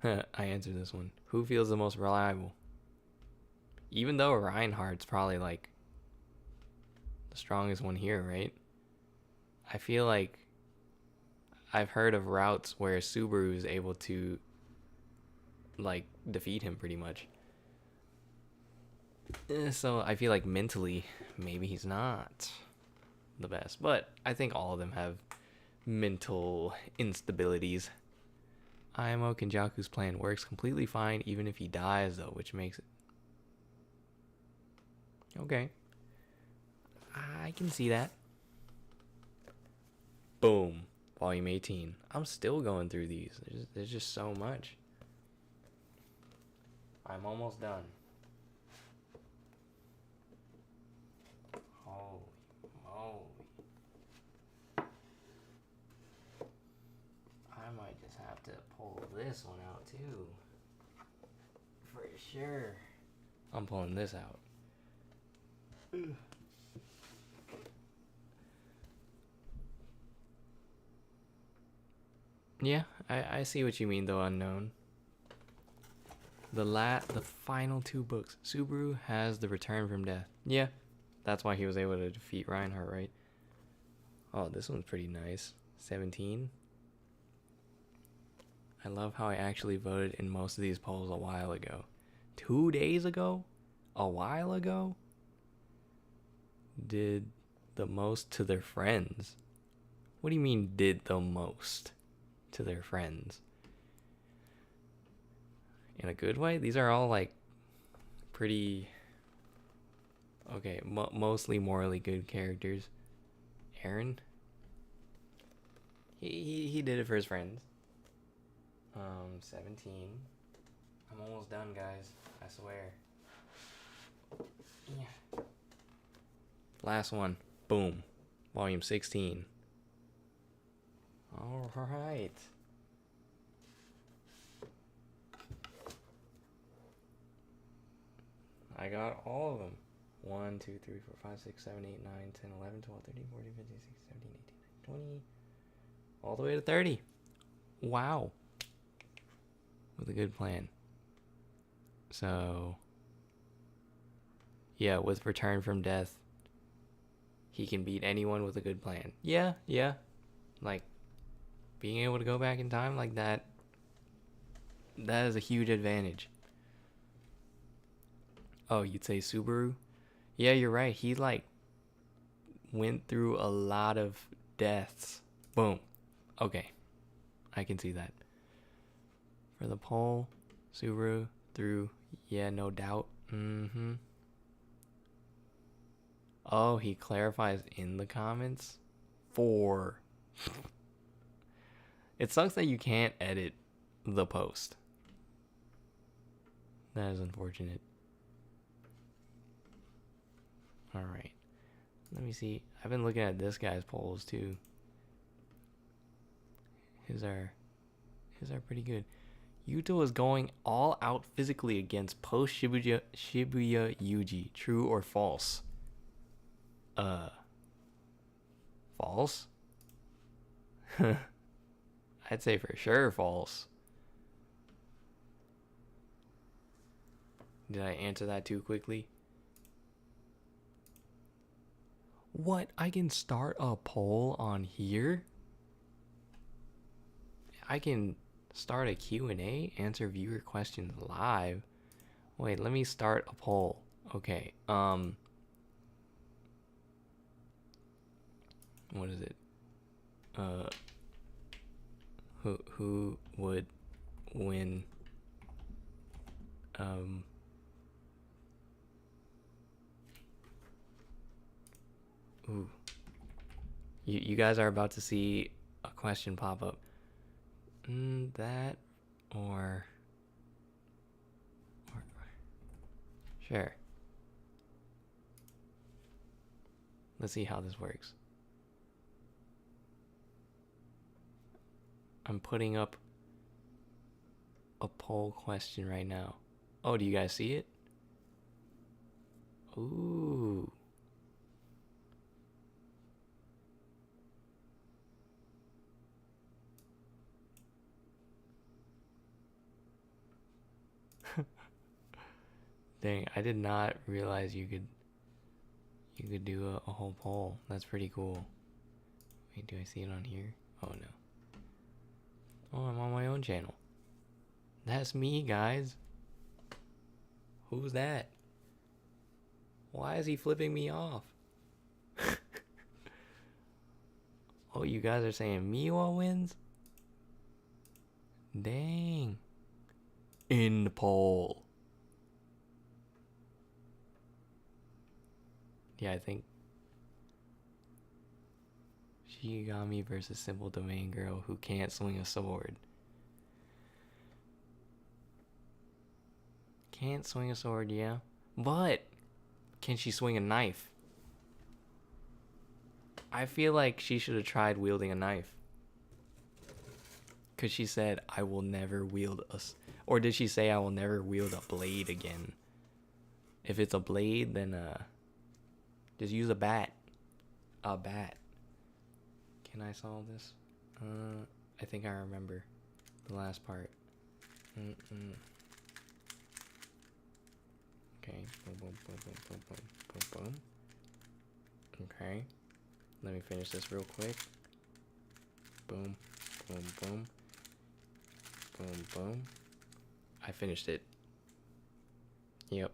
I answered this one. Who feels the most reliable? Even though Reinhardt's probably like the strongest one here, right? I feel like I've heard of routes where Subaru is able to like defeat him pretty much. So I feel like mentally, maybe he's not the best. But I think all of them have mental instabilities. IMO Kenjaku's plan works completely fine even if he dies, though, which makes it... Okay. I can see that. Boom. Volume 18. I'm still going through these. There's just so much. I'm almost done. Holy moly. I might just have to pull this one out too. For sure. I'm pulling this out. Yeah, I see what you mean though, Unknown. The final two books. Subaru has the Return from Death. Yeah, that's why he was able to defeat Reinhardt, right? Oh, this one's pretty nice. 17. I love how I actually voted in most of these polls a while ago. 2 days ago? A while ago? Did the most to their friends. What do you mean did the most to their friends? In a good way? These are all like pretty... Okay, mostly morally good characters. Aaron? He did it for his friends. 17. I'm almost done, guys. I swear. Yeah. Last one. Boom. Volume 16. Alright. I got all of them. 1, 2, 3, 4, 5, 6, 7, 8, 9, 10, 11, 12, 13, 14, 15, 16, 17, 18, 19, 20. All the way to 30. Wow. With a good plan. So, yeah, with Return from Death, he can beat anyone with a good plan. Yeah. Like, being able to go back in time like that, that is a huge advantage. Oh, you'd say Subaru? Yeah, you're right. He, like, went through a lot of deaths. Boom. Okay. I can see that. For the poll, Subaru through, yeah, no doubt. Oh, he clarifies in the comments? 4. It sucks that you can't edit the post. That is unfortunate. Alright. Let me see. I've been looking at this guy's polls too. His are pretty good. Yuto is going all out physically against post Shibuya Yuji. True or false? False? I'd say for sure false. Did I answer that too quickly? What? I can start a poll on here? I can start a Q&A, answer viewer questions live. Wait, let me start a poll. Okay, what is it? Who would win ooh. You guys are about to see a question pop up. That or sure. Let's see how this works. I'm putting up a poll question right now. Oh, do you guys see it? Ooh. Dang, I did not realize you could do a whole poll. That's pretty cool. Wait, do I see it on here? Oh no. Oh, I'm on my own channel. That's me, guys. Who's that? Why is he flipping me off? Oh, you guys are saying Miwa wins? Dang. In the poll. Yeah, I think Shigami versus Simple Domain Girl who can't swing a sword. Can't swing a sword, yeah. But can she swing a knife? I feel like she should have tried wielding a knife. Because she said, I will never wield a... Or did she say, I will never wield a blade again? If it's a blade, then just use a bat. A bat. Can I solve this? I think I remember the last part. Okay. Boom, boom, boom, boom, boom, boom, boom, boom. Okay. Let me finish this real quick. Boom, boom, boom. Boom, boom. I finished it. Yep.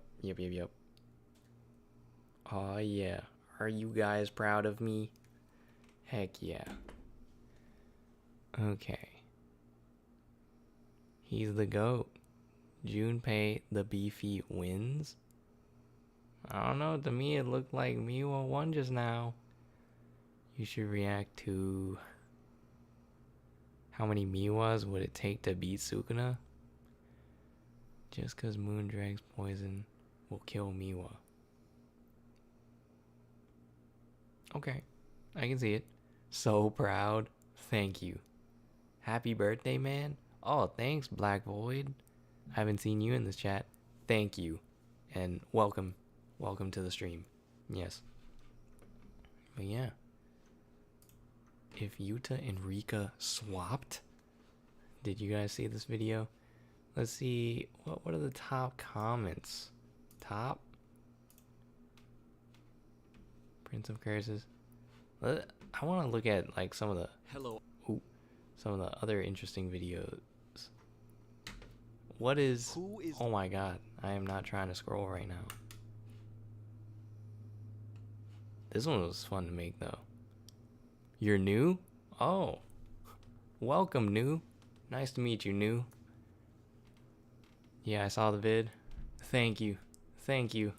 Oh yeah. Are you guys proud of me? Heck yeah. Okay. He's the GOAT. Junpei the Beefy wins? I don't know, to me it looked like Miwa won just now. You should react to how many Miwas would it take to beat Sukuna? Just cause Moondrag's poison will kill Miwa. Okay, I can see it. So proud. Thank you. Happy birthday, man. Oh, thanks, Black Void. I haven't seen you in this chat. Thank you. And welcome. Welcome to the stream. Yes. But yeah. If Yuta and Rika swapped? Did you guys see this video? Let's see. What are the top comments? Top? Prince of Curses. I want to look at like some of the some of the other interesting videos. What is... Oh my god. I am not trying to scroll right now. This one was fun to make though. You're new? Oh. Welcome, new. Nice to meet you, new. Yeah, I saw the vid. Thank you. Thank you.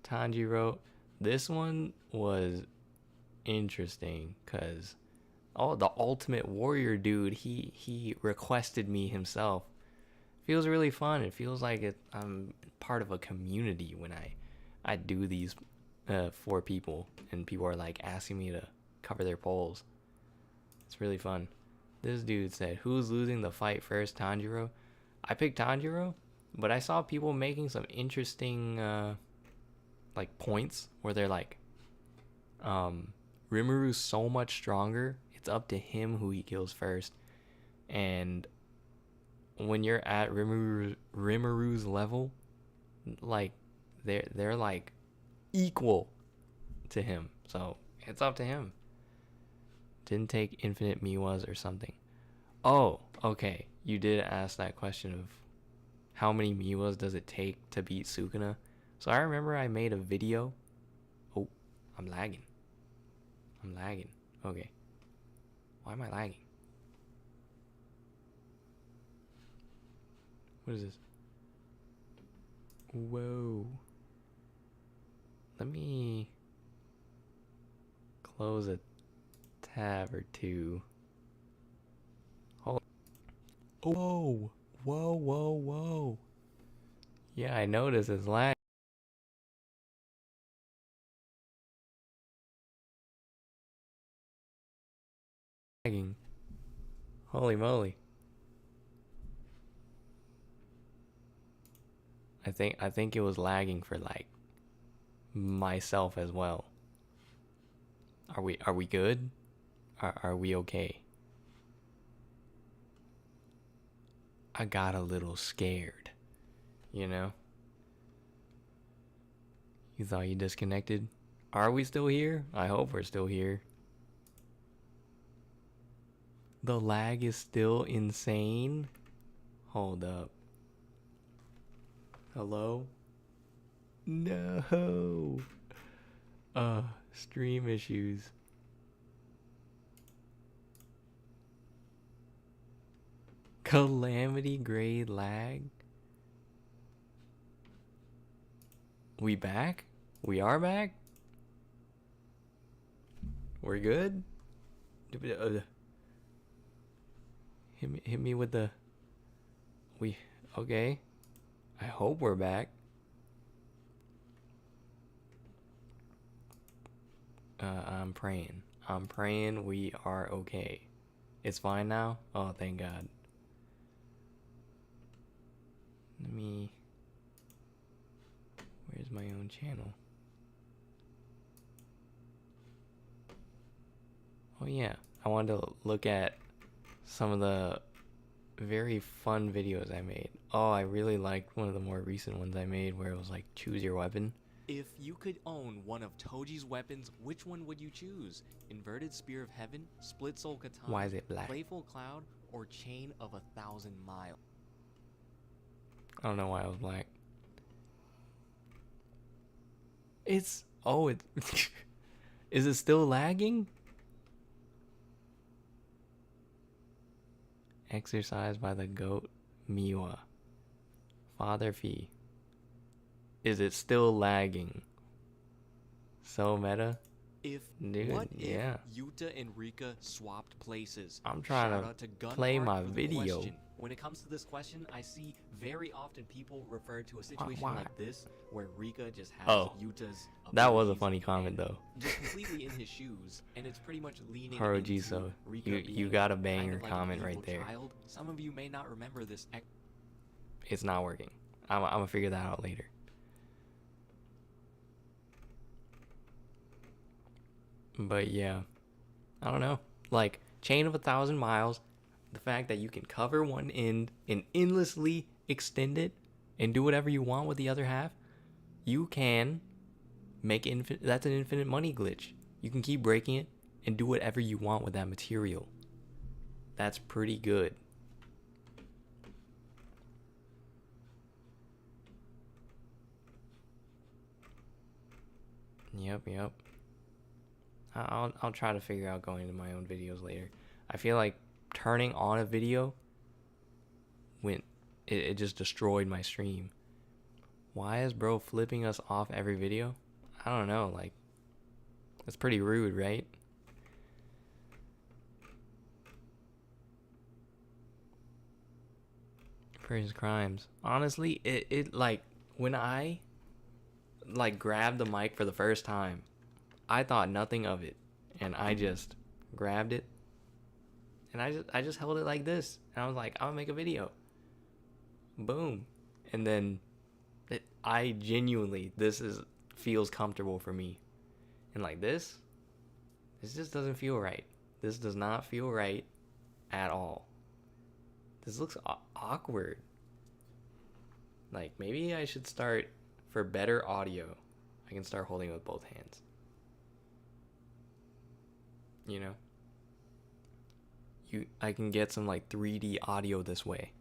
Tanjiro. This one was interesting because the Ultimate Warrior dude, he requested me himself. Feels really fun. It feels like I'm part of a community when I do these for people and people are like asking me to cover their polls. It's really fun. This dude said, who's losing the fight first, Tanjiro? I picked Tanjiro, but I saw people making some interesting like points where they're like, Rimuru's so much stronger, it's up to him who he kills first. And when you're at Rimuru's level, like they're like equal to him. So it's up to him. Didn't take infinite Miwas or something. Oh, okay. You did ask that question of how many Miwas does it take to beat Sukuna. So I remember I made a video. Oh, I'm lagging. Okay. Why am I lagging? What is this? Whoa. Let me close a tab or two. Hold. Whoa. Whoa. Yeah, I noticed it's lagging. Holy moly. I think it was lagging for like myself as well. Are we good? Are we okay? I got a little scared, you know? You thought you disconnected? Are we still here? I hope we're still here. The lag is still insane. Hold up. Hello? No. Stream issues. Calamity grade lag. We back? We are back? We're good? Hit me with the... Okay. I hope we're back. I'm praying we are okay. It's fine now? Oh, thank God. Where's my own channel? Oh yeah, I wanted to look at some of the very fun videos I made. Oh, I really liked one of the more recent ones I made where it was like choose your weapon. If you could own one of Toji's weapons, which one would you choose? Inverted Spear of Heaven, Split Soul Katana, why is it black? Playful Cloud, or Chain of 1,000 Miles? I don't know why it was black. It's... Oh, it... Is it still lagging? Exercised by the goat Miwa. Father Fee. Is it still lagging? So meta? Dude, yeah. Yuta and Rika swapped places? I'm trying to play my video. When it comes to this question, I see very often people refer to a situation like this where Rika just has Yuta's. That was a funny comment though. Just completely in his shoes, and it's pretty much leaning into Rika. You got a banger kind of like comment right there. Child. Some of you may not remember this. It's not working. I'm gonna figure that out later. But yeah, I don't know. Like Chain of 1,000 Miles. The fact that you can cover one end and endlessly extend it and do whatever you want with the other half, you can make infinite. That's an infinite money glitch. You can keep breaking it and do whatever you want with that material. That's pretty good. Yep. I'll try to figure out going into my own videos later. I feel like turning on a video when it just destroyed my stream. Why is bro flipping us off every video? I don't know, like that's pretty rude, right? For his crimes. Honestly, it like when I like grabbed the mic for the first time, I thought nothing of it, and I just grabbed it And I just held it like this. And I was like, I'll make a video. Boom. And then I genuinely, feels comfortable for me. And like this just doesn't feel right. This does not feel right at all. This looks awkward. Like, maybe I should start, for better audio, I can start holding it with both hands. You know? I can get some, like, 3D audio this way.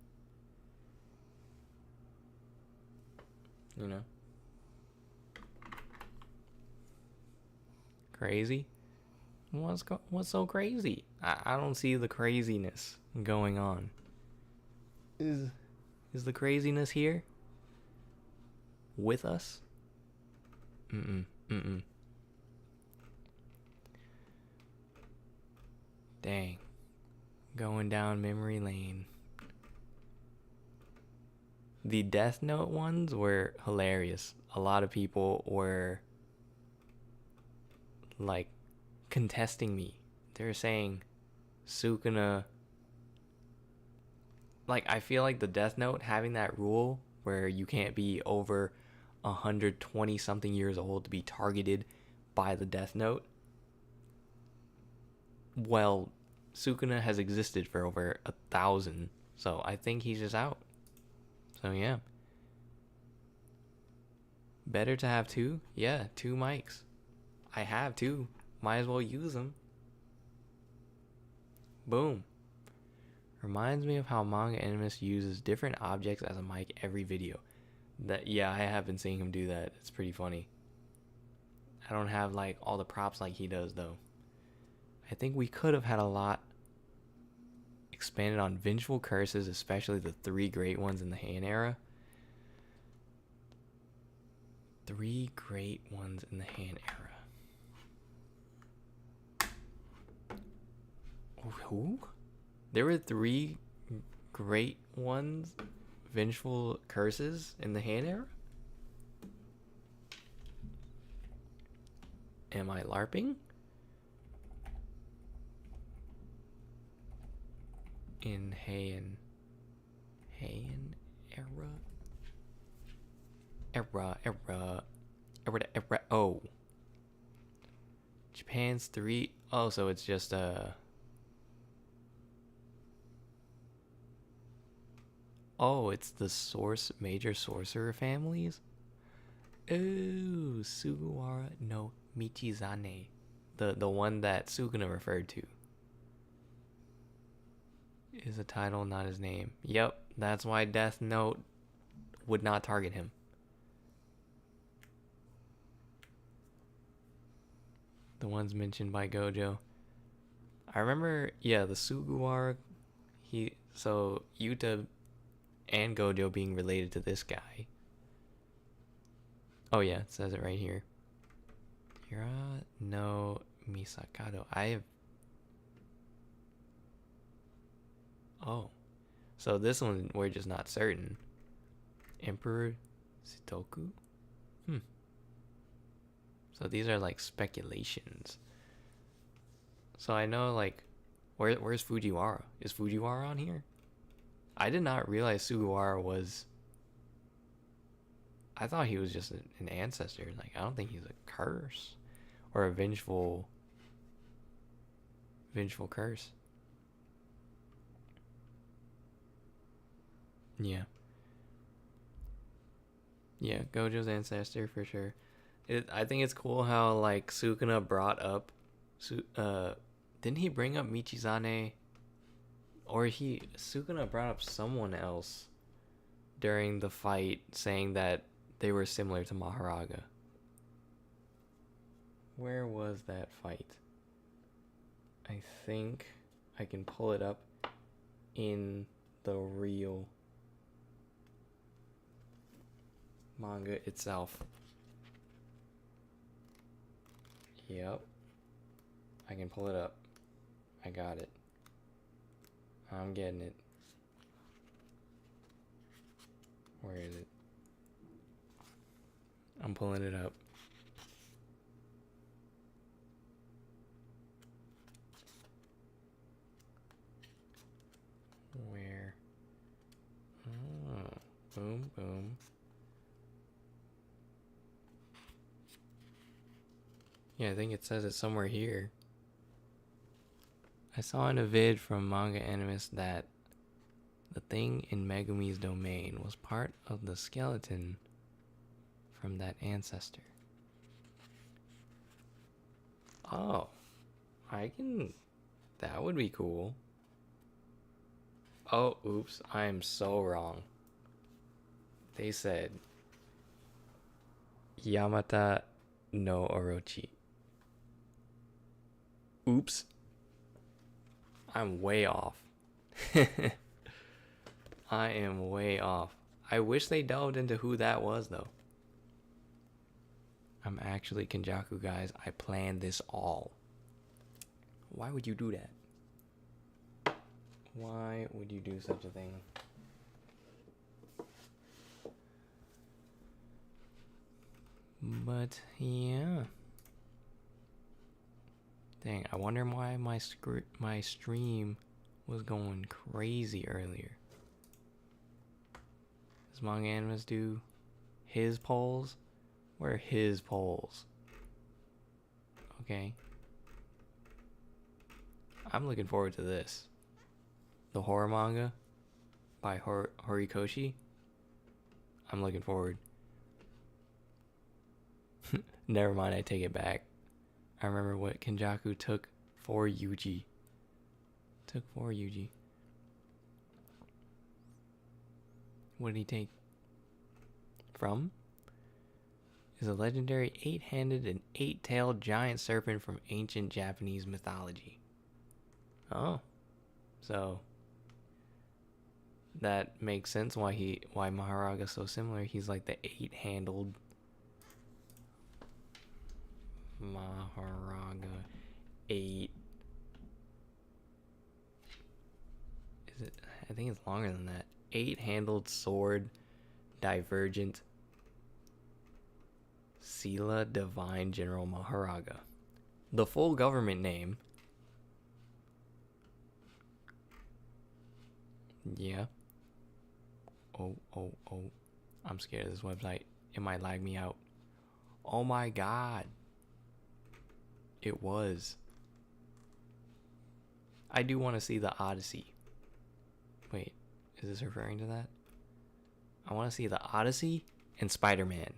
You know? Crazy? What's so crazy? I don't see the craziness going on. Is the craziness here? With us? Dang. Going down memory lane. The Death Note ones were hilarious. A lot of people were like contesting me. They were saying Sukuna, like, I feel like the Death Note having that rule where you can't be over 120 something years old to be targeted by the Death Note. Well, Sukuna has existed for over 1,000, so I think he's just out. So yeah. Better to have two? Yeah, 2 mics. I have 2. Might as well use them. Boom. Reminds me of how manga animist uses different objects as a mic every video. Yeah, I have been seeing him do that. It's pretty funny. I don't have like all the props like he does though. I think we could have had a lot expanded on vengeful curses, especially the 3 great ones in the Han era. 3 great ones in the Han era. Who? There were 3 great ones, vengeful curses in the Han era? Am I LARPing? In Han era. Oh. Japan's 3. Oh, so it's just oh, it's the major sorcerer families? Oh, Sugawara no Michizane. The one that Sukuna referred to. Is a title, not his name. Yep, that's why Death Note would not target him. The ones mentioned by Gojo. I remember, yeah, the Sugawara, so Yuta and Gojo being related to this guy. Oh yeah, it says it right here. Yura no Misakado. Oh. So this one we're just not certain. Emperor Sitoku? So these are like speculations. So I know, like, where's Fujiwara? Is Fujiwara on here? I did not realize Sugawara was... I thought he was just an ancestor. Like, I don't think he's a curse. Or a vengeful curse. Yeah. Yeah, Gojo's ancestor for sure. I think it's cool how, like, Sukuna brought up... didn't he bring up Michizane? Or Sukuna brought up someone else during the fight, saying that they were similar to Maharaga. Where was that fight? I think I can pull it up in the real manga itself. Yep. I can pull it up. I got it. I'm getting it. Where is it? I'm pulling it up. Boom, boom. Yeah, I think it says it somewhere here. I saw in a vid from Manga Animist that the thing in Megumi's domain was part of the skeleton from that ancestor. Oh, I can... That would be cool. Oh, oops, I am so wrong. They said Yamata no Orochi. Oops. I'm way off. I am way off. I wish they delved into who that was, though. I'm actually Kenjaku, guys. I planned this all. Why would you do that? Why would you do such a thing? But, yeah. Dang, I wonder why my stream was going crazy earlier. Does Manga Animus do his polls? Where are his polls? Okay. I'm looking forward to this. The horror manga by Horikoshi. I'm looking forward. Never mind, I take it back. I remember what Kenjaku took for Yuji. What did he take from? Is a legendary 8-handed and 8-tailed giant serpent from ancient Japanese mythology. Oh. So that makes sense why Maharaga's so similar. He's like the 8-handled Maharaga 8. Is it? I think it's longer than that. 8-handled sword, divergent Sila Divine General Maharaga. The full government name. Yeah. Oh. I'm scared of this website. It might lag me out. Oh my god. It was. I do want to see the Odyssey. Wait, is this referring to that? I want to see the Odyssey and Spider-Man.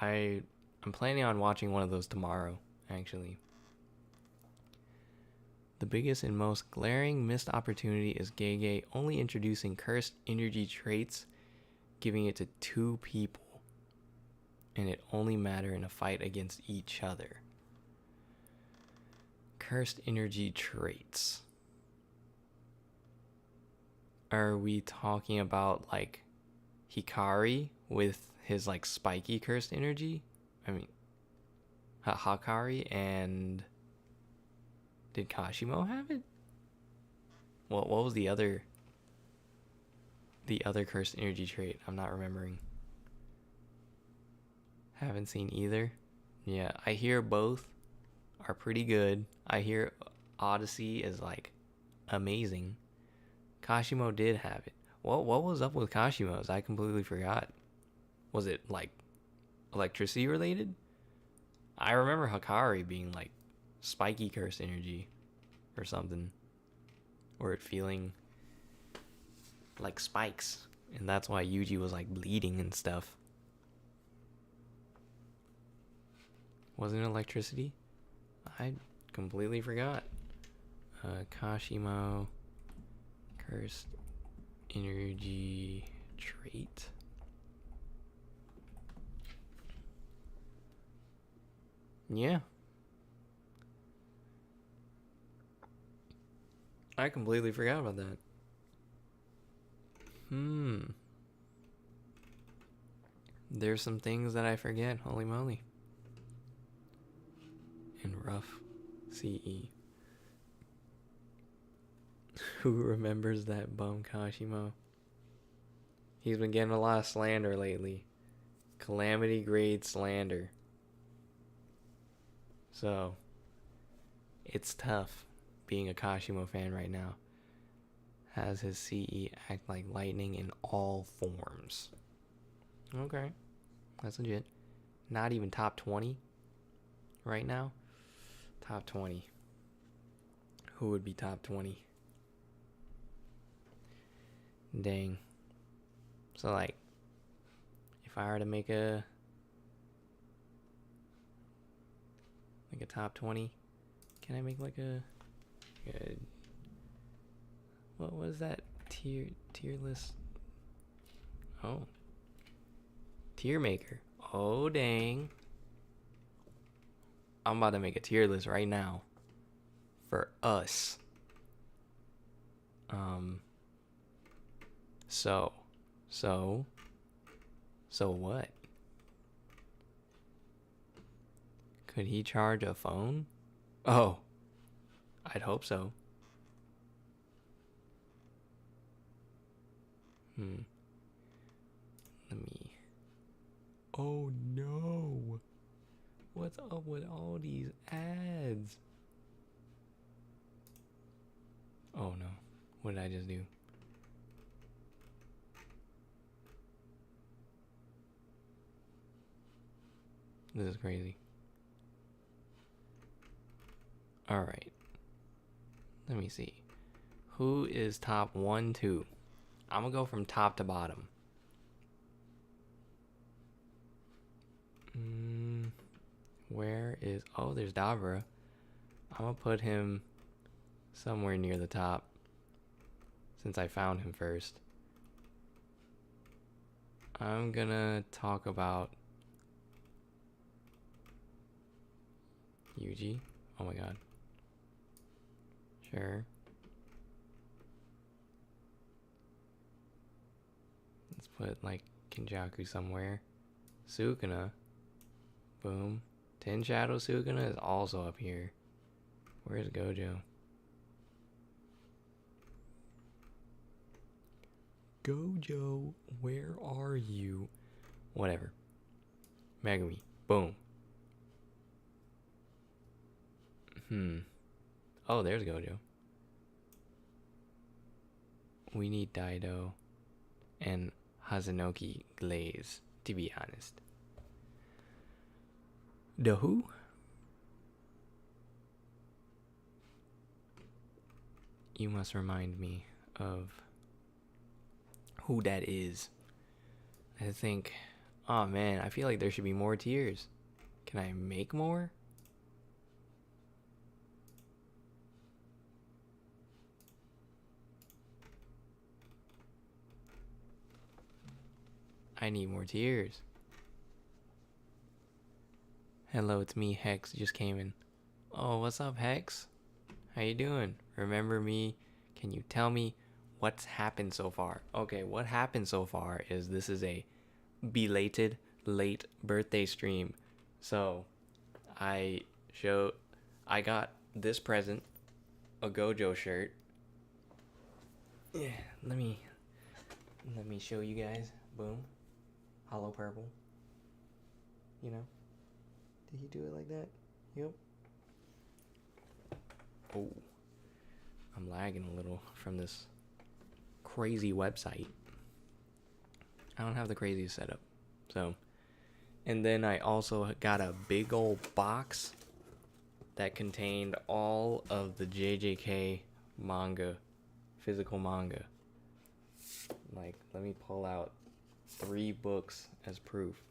I'm planning on watching one of those tomorrow, actually. The biggest and most glaring missed opportunity is Gege only introducing cursed energy traits, giving it to 2 people, and it only matter in a fight against each other. Cursed energy traits. Are we talking about like Hikari with his like spiky cursed energy? I mean, Hakari, and did Kashimo have it? What was the other cursed energy trait? I'm not remembering. Haven't seen either. Yeah, I hear both are pretty good. I hear Odyssey is like amazing. Kashimo did have it. What was up with Kashimo's? I completely forgot. Was it like electricity related? I remember Hakari being like spiky cursed energy or something, or it feeling like spikes, and that's why Yuji was like bleeding and stuff. Wasn't it electricity? I completely forgot. Kashimo cursed energy trait. Yeah. I completely forgot about that. There's some things that I forget. Holy moly. In rough CE. Who remembers that bum Kashimo? He's been getting a lot of slander lately. Calamity grade slander. So, it's tough being a Kashimo fan right now. Has his CE act like lightning in all forms. Okay, that's legit. Not even top 20 right now. Top 20. Who would be top 20? Dang. So like, if I were to make a top 20, can I make like a what was that tier list? Oh, tier maker. Oh dang. I'm about to make a tier list right now for us. So what? Could he charge a phone? Oh, I'd hope so. Let me. Oh no. What's up with all these ads? Oh no. What did I just do? This is crazy. Alright. Let me see. Who is top 1, 2? I'm gonna go from top to bottom. Where is... Oh, there's Dabra. I'm gonna put him somewhere near the top, since I found him first. I'm gonna talk about Yuji. Oh my god. Sure. Let's put like Kinjaku somewhere. Sukuna. Boom. Ten Shadow Sukuna is also up here. Where's Gojo? Gojo, where are you? Whatever. Megumi. Boom. Oh, there's Gojo. We need Daido and Hazanoki Glaze, to be honest. The who? You must remind me of who that is. I think, oh man, I feel like there should be more tiers. Can I make more? I need more tiers. Hello, it's me, Hex, just came in. Oh, what's up, Hex? How you doing? Remember me? Can you tell me what's happened so far? Okay, what happened so far is this is a belated late birthday stream. So, I got this present, a Gojo shirt. Yeah, let me show you guys. Boom. Hollow purple. You know? Did he do it like that? Yep. Oh. I'm lagging a little from this crazy website. I don't have the craziest setup. So, and then I also got a big old box that contained all of the JJK manga, physical manga. Like, let me pull out 3 books as proof.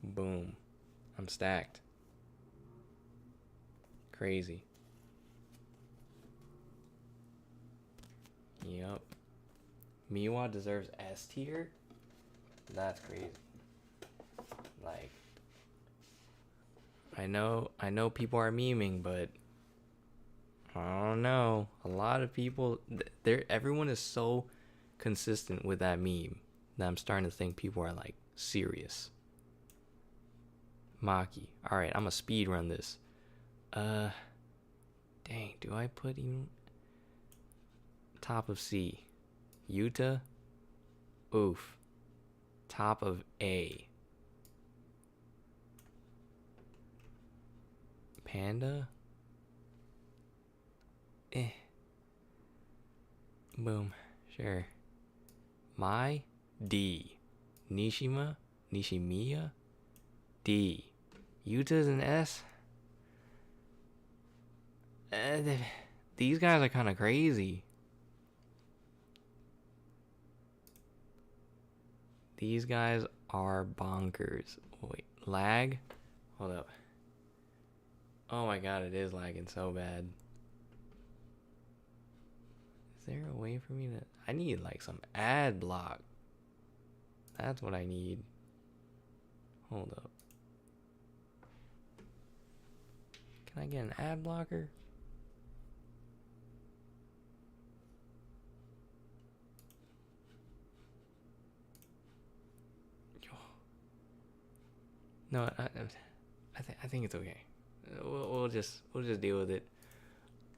Boom. I'm stacked. Crazy. Yup. Miwa deserves S tier? That's crazy. Like, I know people are memeing, but I don't know. A lot of people, everyone is so consistent with that meme that I'm starting to think people are like serious. Maki. Alright, I'm gonna speed run this. Dang, do I put even top of C? Yuta? Oof. Top of A. Panda? Boom. Sure. My D. Nishimiya? D. Utah's an S? These guys are kind of crazy. These guys are bonkers. Wait, lag? Hold up. Oh my god, it is lagging so bad. Is there a way for me to... I need like some ad block. That's what I need. Hold up. Can I get an ad blocker? No, I think it's okay. We'll just deal with it.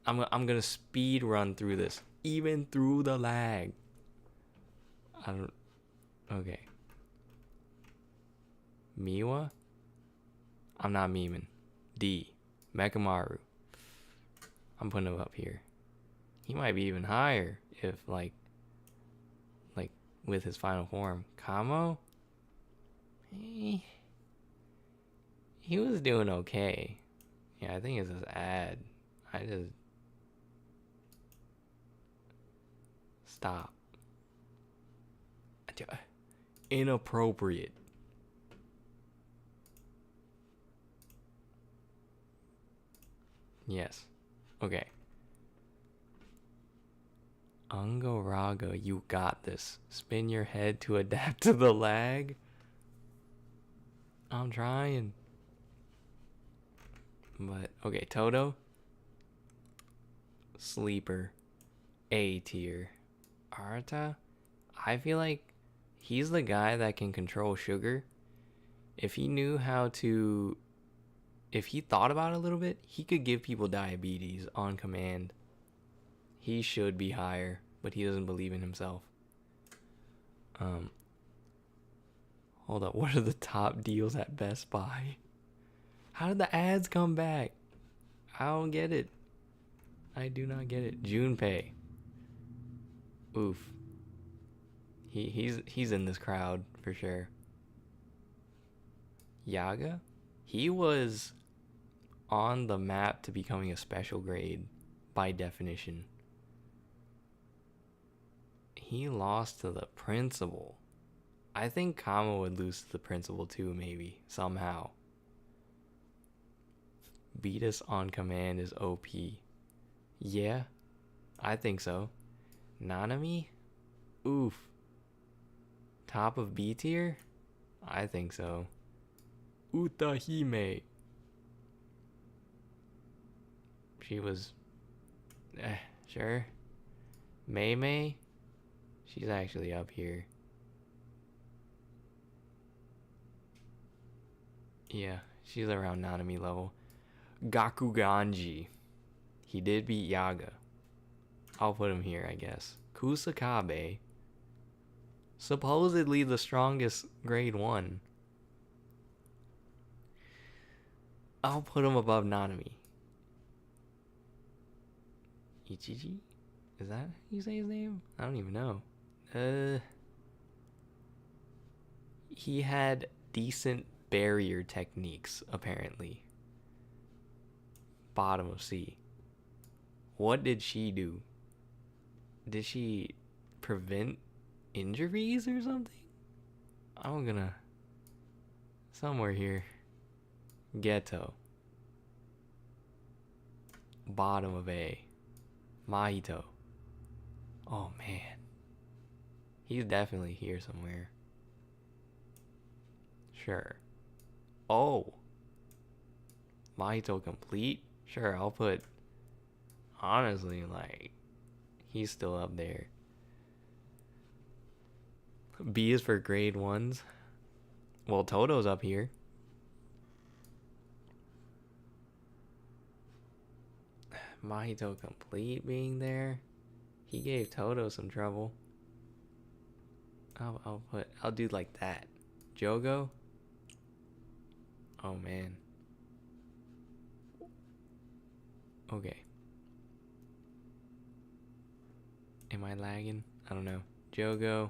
I'm gonna speed run through this, even through the lag. I don't. Okay. Miwa. I'm not memeing. D. Mekamaru. I'm putting him up here. He might be even higher if like with his final form. Kamo. He was doing okay. Yeah, I think it's his ad. I just... Stop. Inappropriate. Yes. Okay. Angoraga, you got this. Spin your head to adapt to the lag. I'm trying. But, okay, Toto. Sleeper. A tier. Arata? I feel like he's the guy that can control sugar. If he knew how to... If he thought about it a little bit, he could give people diabetes on command. He should be higher, but he doesn't believe in himself. Hold up, what are the top deals at Best Buy? How did the ads come back? I don't get it. I do not get it. Junpei. Oof. He's in this crowd for sure. Yaga? He was on the map to becoming a special grade by definition. He lost to the principal. I think Kama would lose to the principal too, maybe, somehow. Beat us on command is OP. Yeah, I think so. Nanami? Oof. Top of B tier? I think so. Utahime. She was... sure. Mei Mei? She's actually up here. Yeah, she's around Nanami level. Gakuganji. He did beat Yaga. I'll put him here, I guess. Kusakabe. Supposedly the strongest grade 1. I'll put him above Nanami. Ichiji? Is that how you say his name? I don't even know. He had decent barrier techniques, apparently. Bottom of C. What did she do? Did she prevent injuries or something? I'm gonna... Somewhere here. Ghetto. Bottom of A. Mahito. Oh man. He's definitely here somewhere. Sure. Oh. Mahito complete? Sure, I'll put... Honestly, like... He's still up there. B is for grade 1s. Well, Toto's up here. Mahito complete being there. He gave Toto some trouble. I'll do like that. Jogo? Oh man. Okay. Am I lagging? I don't know. Jogo.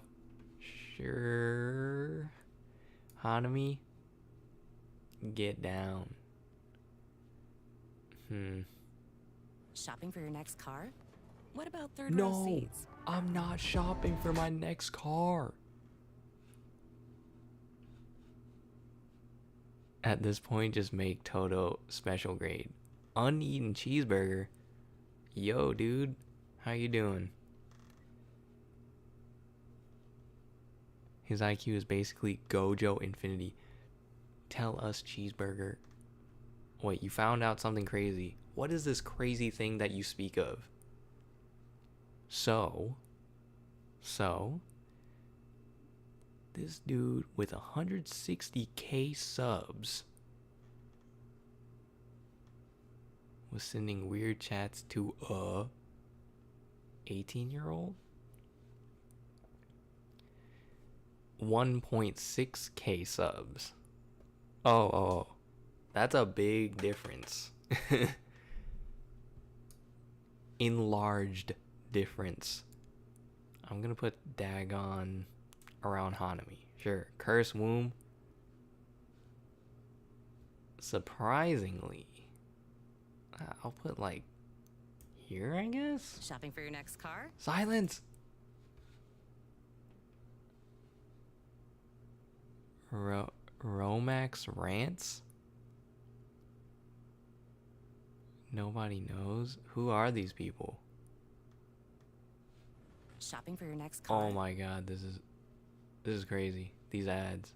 Sure. Hanami. Get down. Shopping for your next car? What about third row seats? I'm not shopping for my next car. At this point, just make Toto special grade. Uneaten cheeseburger. Yo, dude. How you doing? His IQ is basically Gojo Infinity. Tell us, cheeseburger. Wait, you found out something crazy. What is this crazy thing that you speak of? So, this dude with 160k subs was sending weird chats to a 18-year-old? 1.6k subs. Oh, that's a big difference. Enlarged difference. I'm gonna put Dagon around Hanami. Sure. Curse Womb. Surprisingly, I'll put like here, I guess. Shopping for your next car? Silence. Romax Rants? Nobody knows. Who are these people? Shopping for your next car? Oh my god, this is crazy. These ads.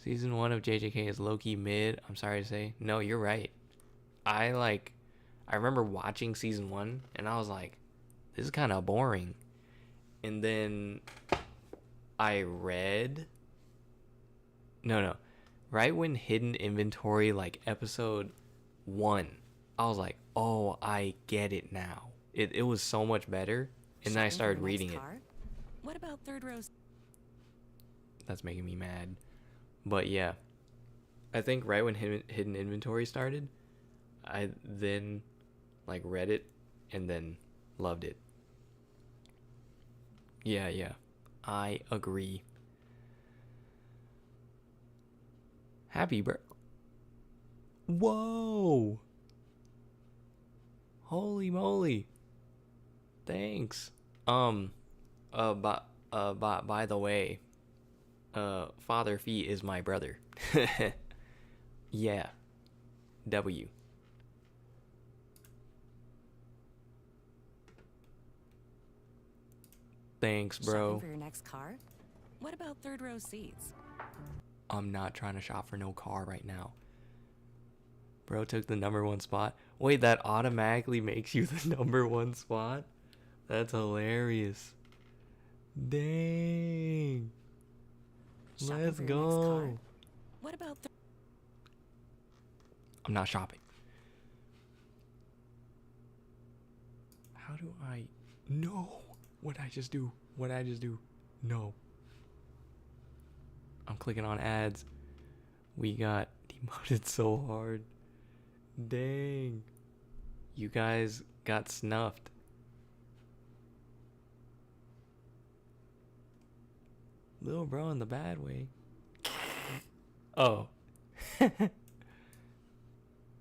Season 1 of JJK is low-key mid. I'm sorry to say. No, you're right. I remember watching season 1 and I was like, this is kind of boring. And then I read No. Right when Hidden Inventory, like episode 1, I was like, oh, I get it now. It was so much better. And then I started reading it. What about third row? That's making me mad. But yeah, I think right when Hidden Inventory started, I then like read it and then loved it. Yeah, I agree. Happy birthday. Whoa. Holy moly. Thanks. By the way, Father Fee is my brother. Yeah. W. Thanks, bro. Shopping for your next car? What about third row seats? I'm not trying to shop for no car right now. Bro took the #1 spot. Wait, that automatically makes you the #1 spot? That's hilarious. Dang. Let's go. What about I'm not shopping. How do I... No. What'd I just do? No. I'm clicking on ads. We got demoted so hard. Dang. You guys got snuffed. Little bro in the bad way. Oh.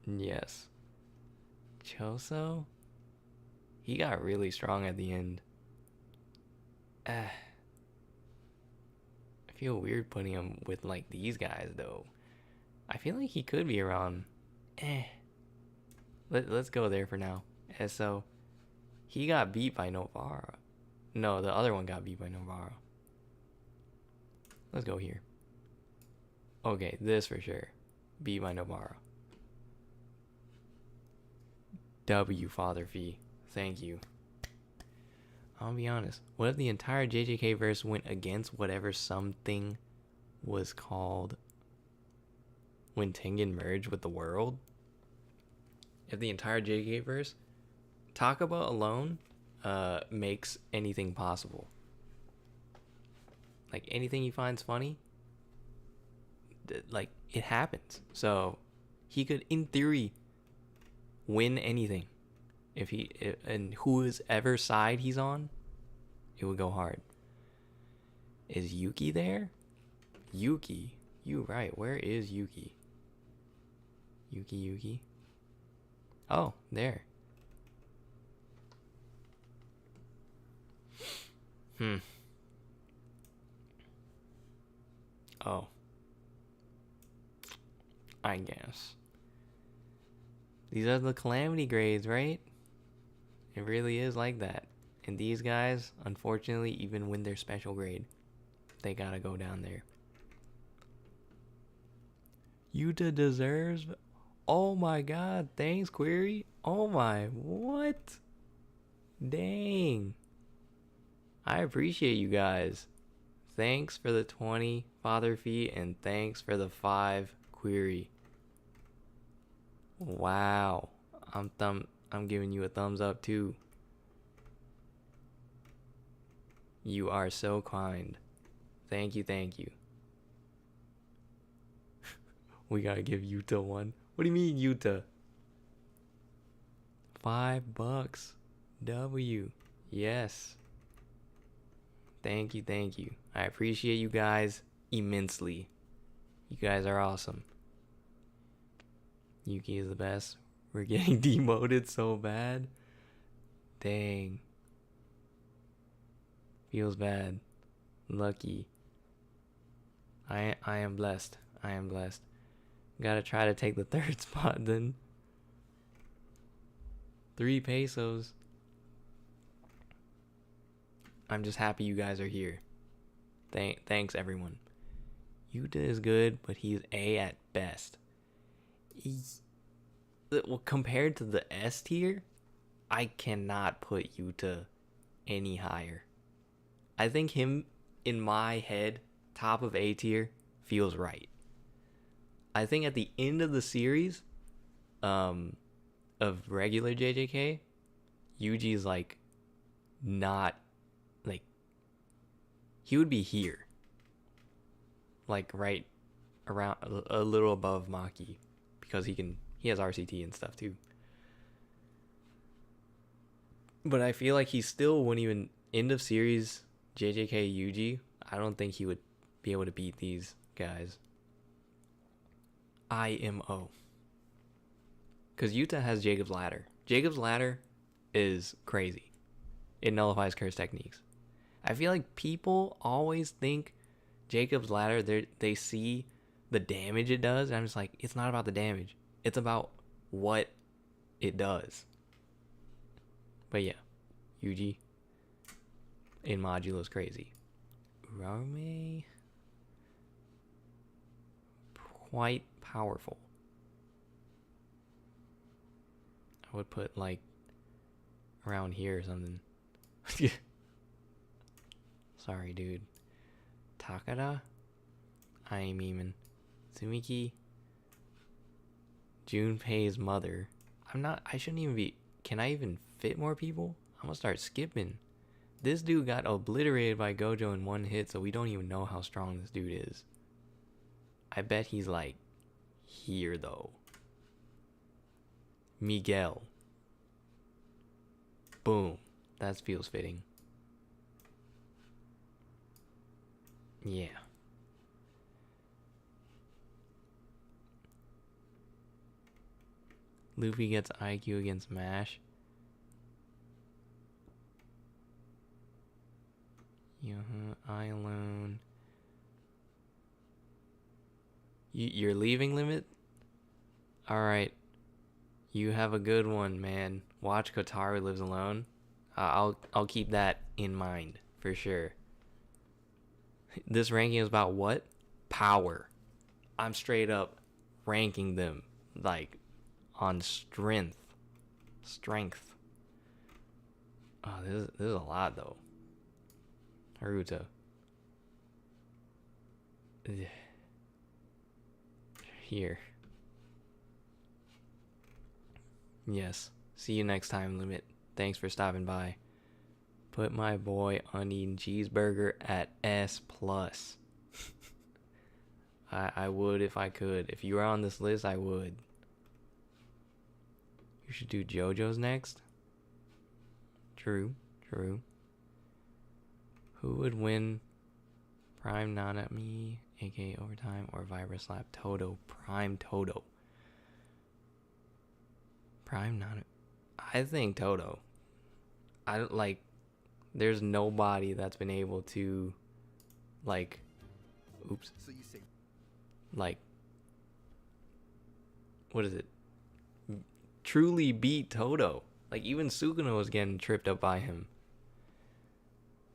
Yes. Choso? He got really strong at the end. I feel weird putting him with like these guys though. I feel like he could be around. Let's go there for now. So he got beat by Novara. No, the other one got beat by Novara. Let's go here. Okay, this for sure. Beat by Novara. W Father Fee. Thank you. I'll be honest. What if the entire JJK verse went against whatever something was called when Tengen merged with the world? If the entire JJK verse, Takaba alone makes anything possible. Like anything he finds funny, like it happens. So he could, in theory, win anything. And whoever side he's on, it would go hard. Is Yuki there? Yuki, you right. Where is Yuki? Yuki. Oh, there. Oh, I guess. These are the calamity grades, right? It really is like that. And these guys, unfortunately, even when they're special grade, they gotta go down there. Yuta deserves. Oh my god, thanks, Query. Oh my, what? Dang. I appreciate you guys. Thanks for the 20 father fee and thanks for the 5 query. Wow. I'm giving you a thumbs up too. You are so kind. Thank you. We gotta give Yuta one. What do you mean, Yuta? $5. W. Yes. Thank you. I appreciate you guys immensely. You guys are awesome. Yuki is the best. We're getting demoted so bad. Dang. Feels bad. Lucky. I am blessed. Gotta try to take the third spot then. 3 pesos. I'm just happy you guys are here. Thanks everyone. Yuta is good, but he's A at best. Well, compared to the S tier, I cannot put Yuta any higher. I think him, in my head, top of A tier feels right. I think at the end of the series, of regular JJK, Yuji's like not like he would be here, like right around a little above Maki, because he has RCT and stuff too. But I feel like he still wouldn't even end of series JJK Yuji. I don't think he would be able to beat these guys. IMO. Because Yuta has Jacob's Ladder. Jacob's Ladder is crazy. It nullifies curse techniques. I feel like people always think Jacob's Ladder, they see the damage it does, and I'm just like, it's not about the damage. It's about what it does. But yeah, Yuji in Modulo is crazy. Uraume, quite powerful. I would put like around here or something. Sorry, dude. Takada, I ain't memeing. Tsumiki, Junpei's mother. I shouldn't even be. Can I even fit more people? I'm gonna start skipping. This dude got obliterated by Gojo in 1 hit, so we don't even know how strong this dude is. I bet he's like here though. Miguel. Boom. That feels fitting. Yeah. Luffy gets IQ against MASH. I alone. You're leaving, Limit? Alright. You have a good one, man. Watch Kotaru Lives Alone. I'll keep that in mind for sure. This ranking is about what? Power. I'm straight up ranking them like on strength. Oh, this is a lot though. Haruto. Here. Yes. See you next time, Limit. Thanks for stopping by. Put my boy Uneaten Cheeseburger at S+. I would if I could. If you were on this list, I would. You should do JoJo's next. True. True. Who would win Prime Nanami, aka Overtime, or Vibra Slap Toto? Prime Toto. Prime Nanami. I think Toto. I don't like. There's nobody that's been able to, like, oops. So you say Like, what is it? Truly beat Toto. Like, even Sugano was getting tripped up by him.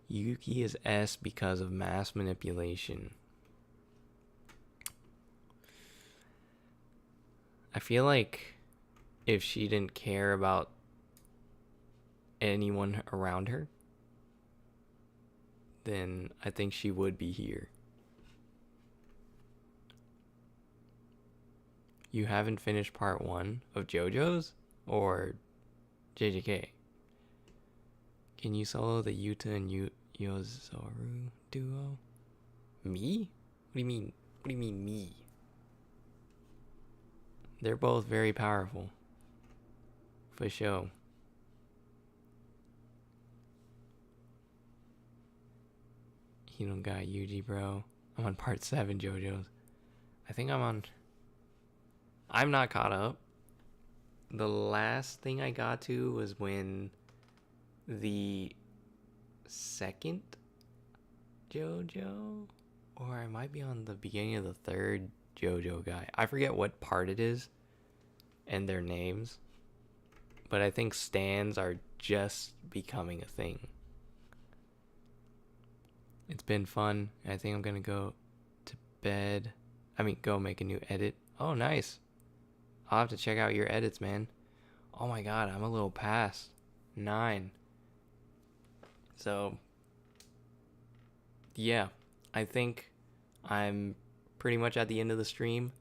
Yuki is S because of mass manipulation. I feel like if she didn't care about anyone around her, then I think she would be here. You haven't finished part 1 of JoJo's or JJK? Can you solo the Yuta and Yozoru duo? Me? What do you mean? What do you mean me? They're both very powerful. For sure. You don't got Yuji, bro. I'm on part 7 JoJo's. I think I'm not caught up. The last thing I got to was when the second JoJo, or I might be on the beginning of the third JoJo guy. I forget what part it is and their names, but I think stands are just becoming a thing. It's been fun. I think I'm gonna go to bed. Go make a new edit. Oh, nice. I'll have to check out your edits, man. Oh my god, I'm a little past 9. So, yeah, I think I'm pretty much at the end of the stream.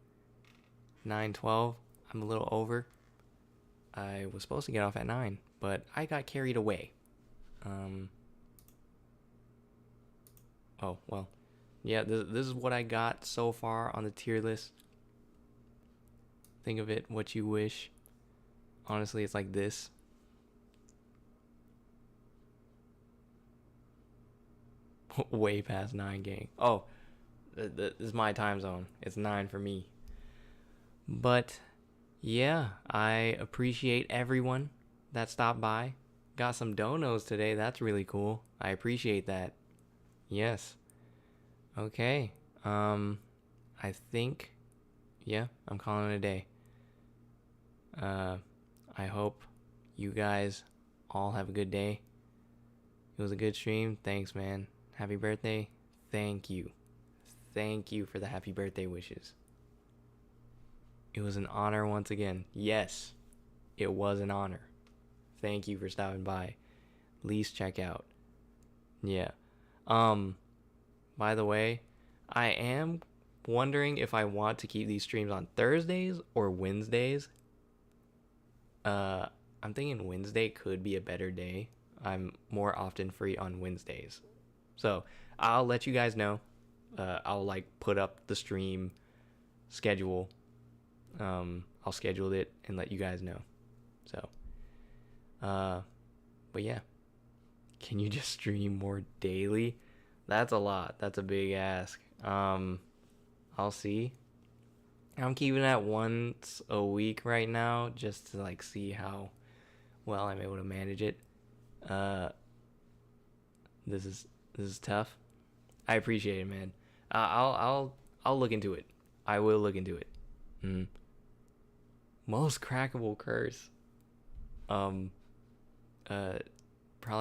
9:12. I'm a little over. I was supposed to get off at 9, but I got carried away. Oh, well. Yeah, this is what I got so far on the tier list. Think of it what you wish. Honestly, it's like this. Way past 9, gang. Oh, this is my time zone. It's 9 for me. But, yeah, I appreciate everyone that stopped by. Got some donos today. That's really cool. I appreciate that. Yes. Okay. I think, yeah, I'm calling it a day. I hope you guys all have a good day. It was a good stream. Thanks, man. Happy birthday. Thank you. Thank you for the happy birthday wishes. It was an honor once again. Yes, it was an honor. Thank you for stopping by. Please check out. Yeah. By the way, I am wondering if I want to keep these streams on Thursdays or Wednesdays. I'm thinking Wednesday could be a better day. I'm more often free on Wednesdays. So, I'll let you guys know. I'll like put up the stream schedule. I'll schedule it and let you guys know. So, but yeah. Can you just stream more daily? That's a lot. That's a big ask. I'll see. I'm keeping it at once a week right now, just to like see how well I'm able to manage it. This is tough. I appreciate it, man. I'll look into it. I will look into it. Most crackable curse. Probably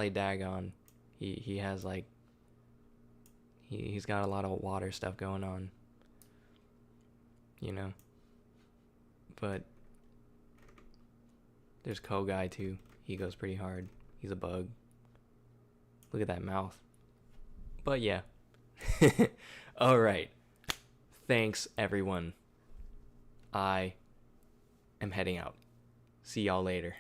Dagon. He has like he's got a lot of water stuff going on. You know. But there's Kogai too. He goes pretty hard. He's a bug. Look at that mouth. But yeah. Alright. Thanks everyone. I am heading out. See y'all later.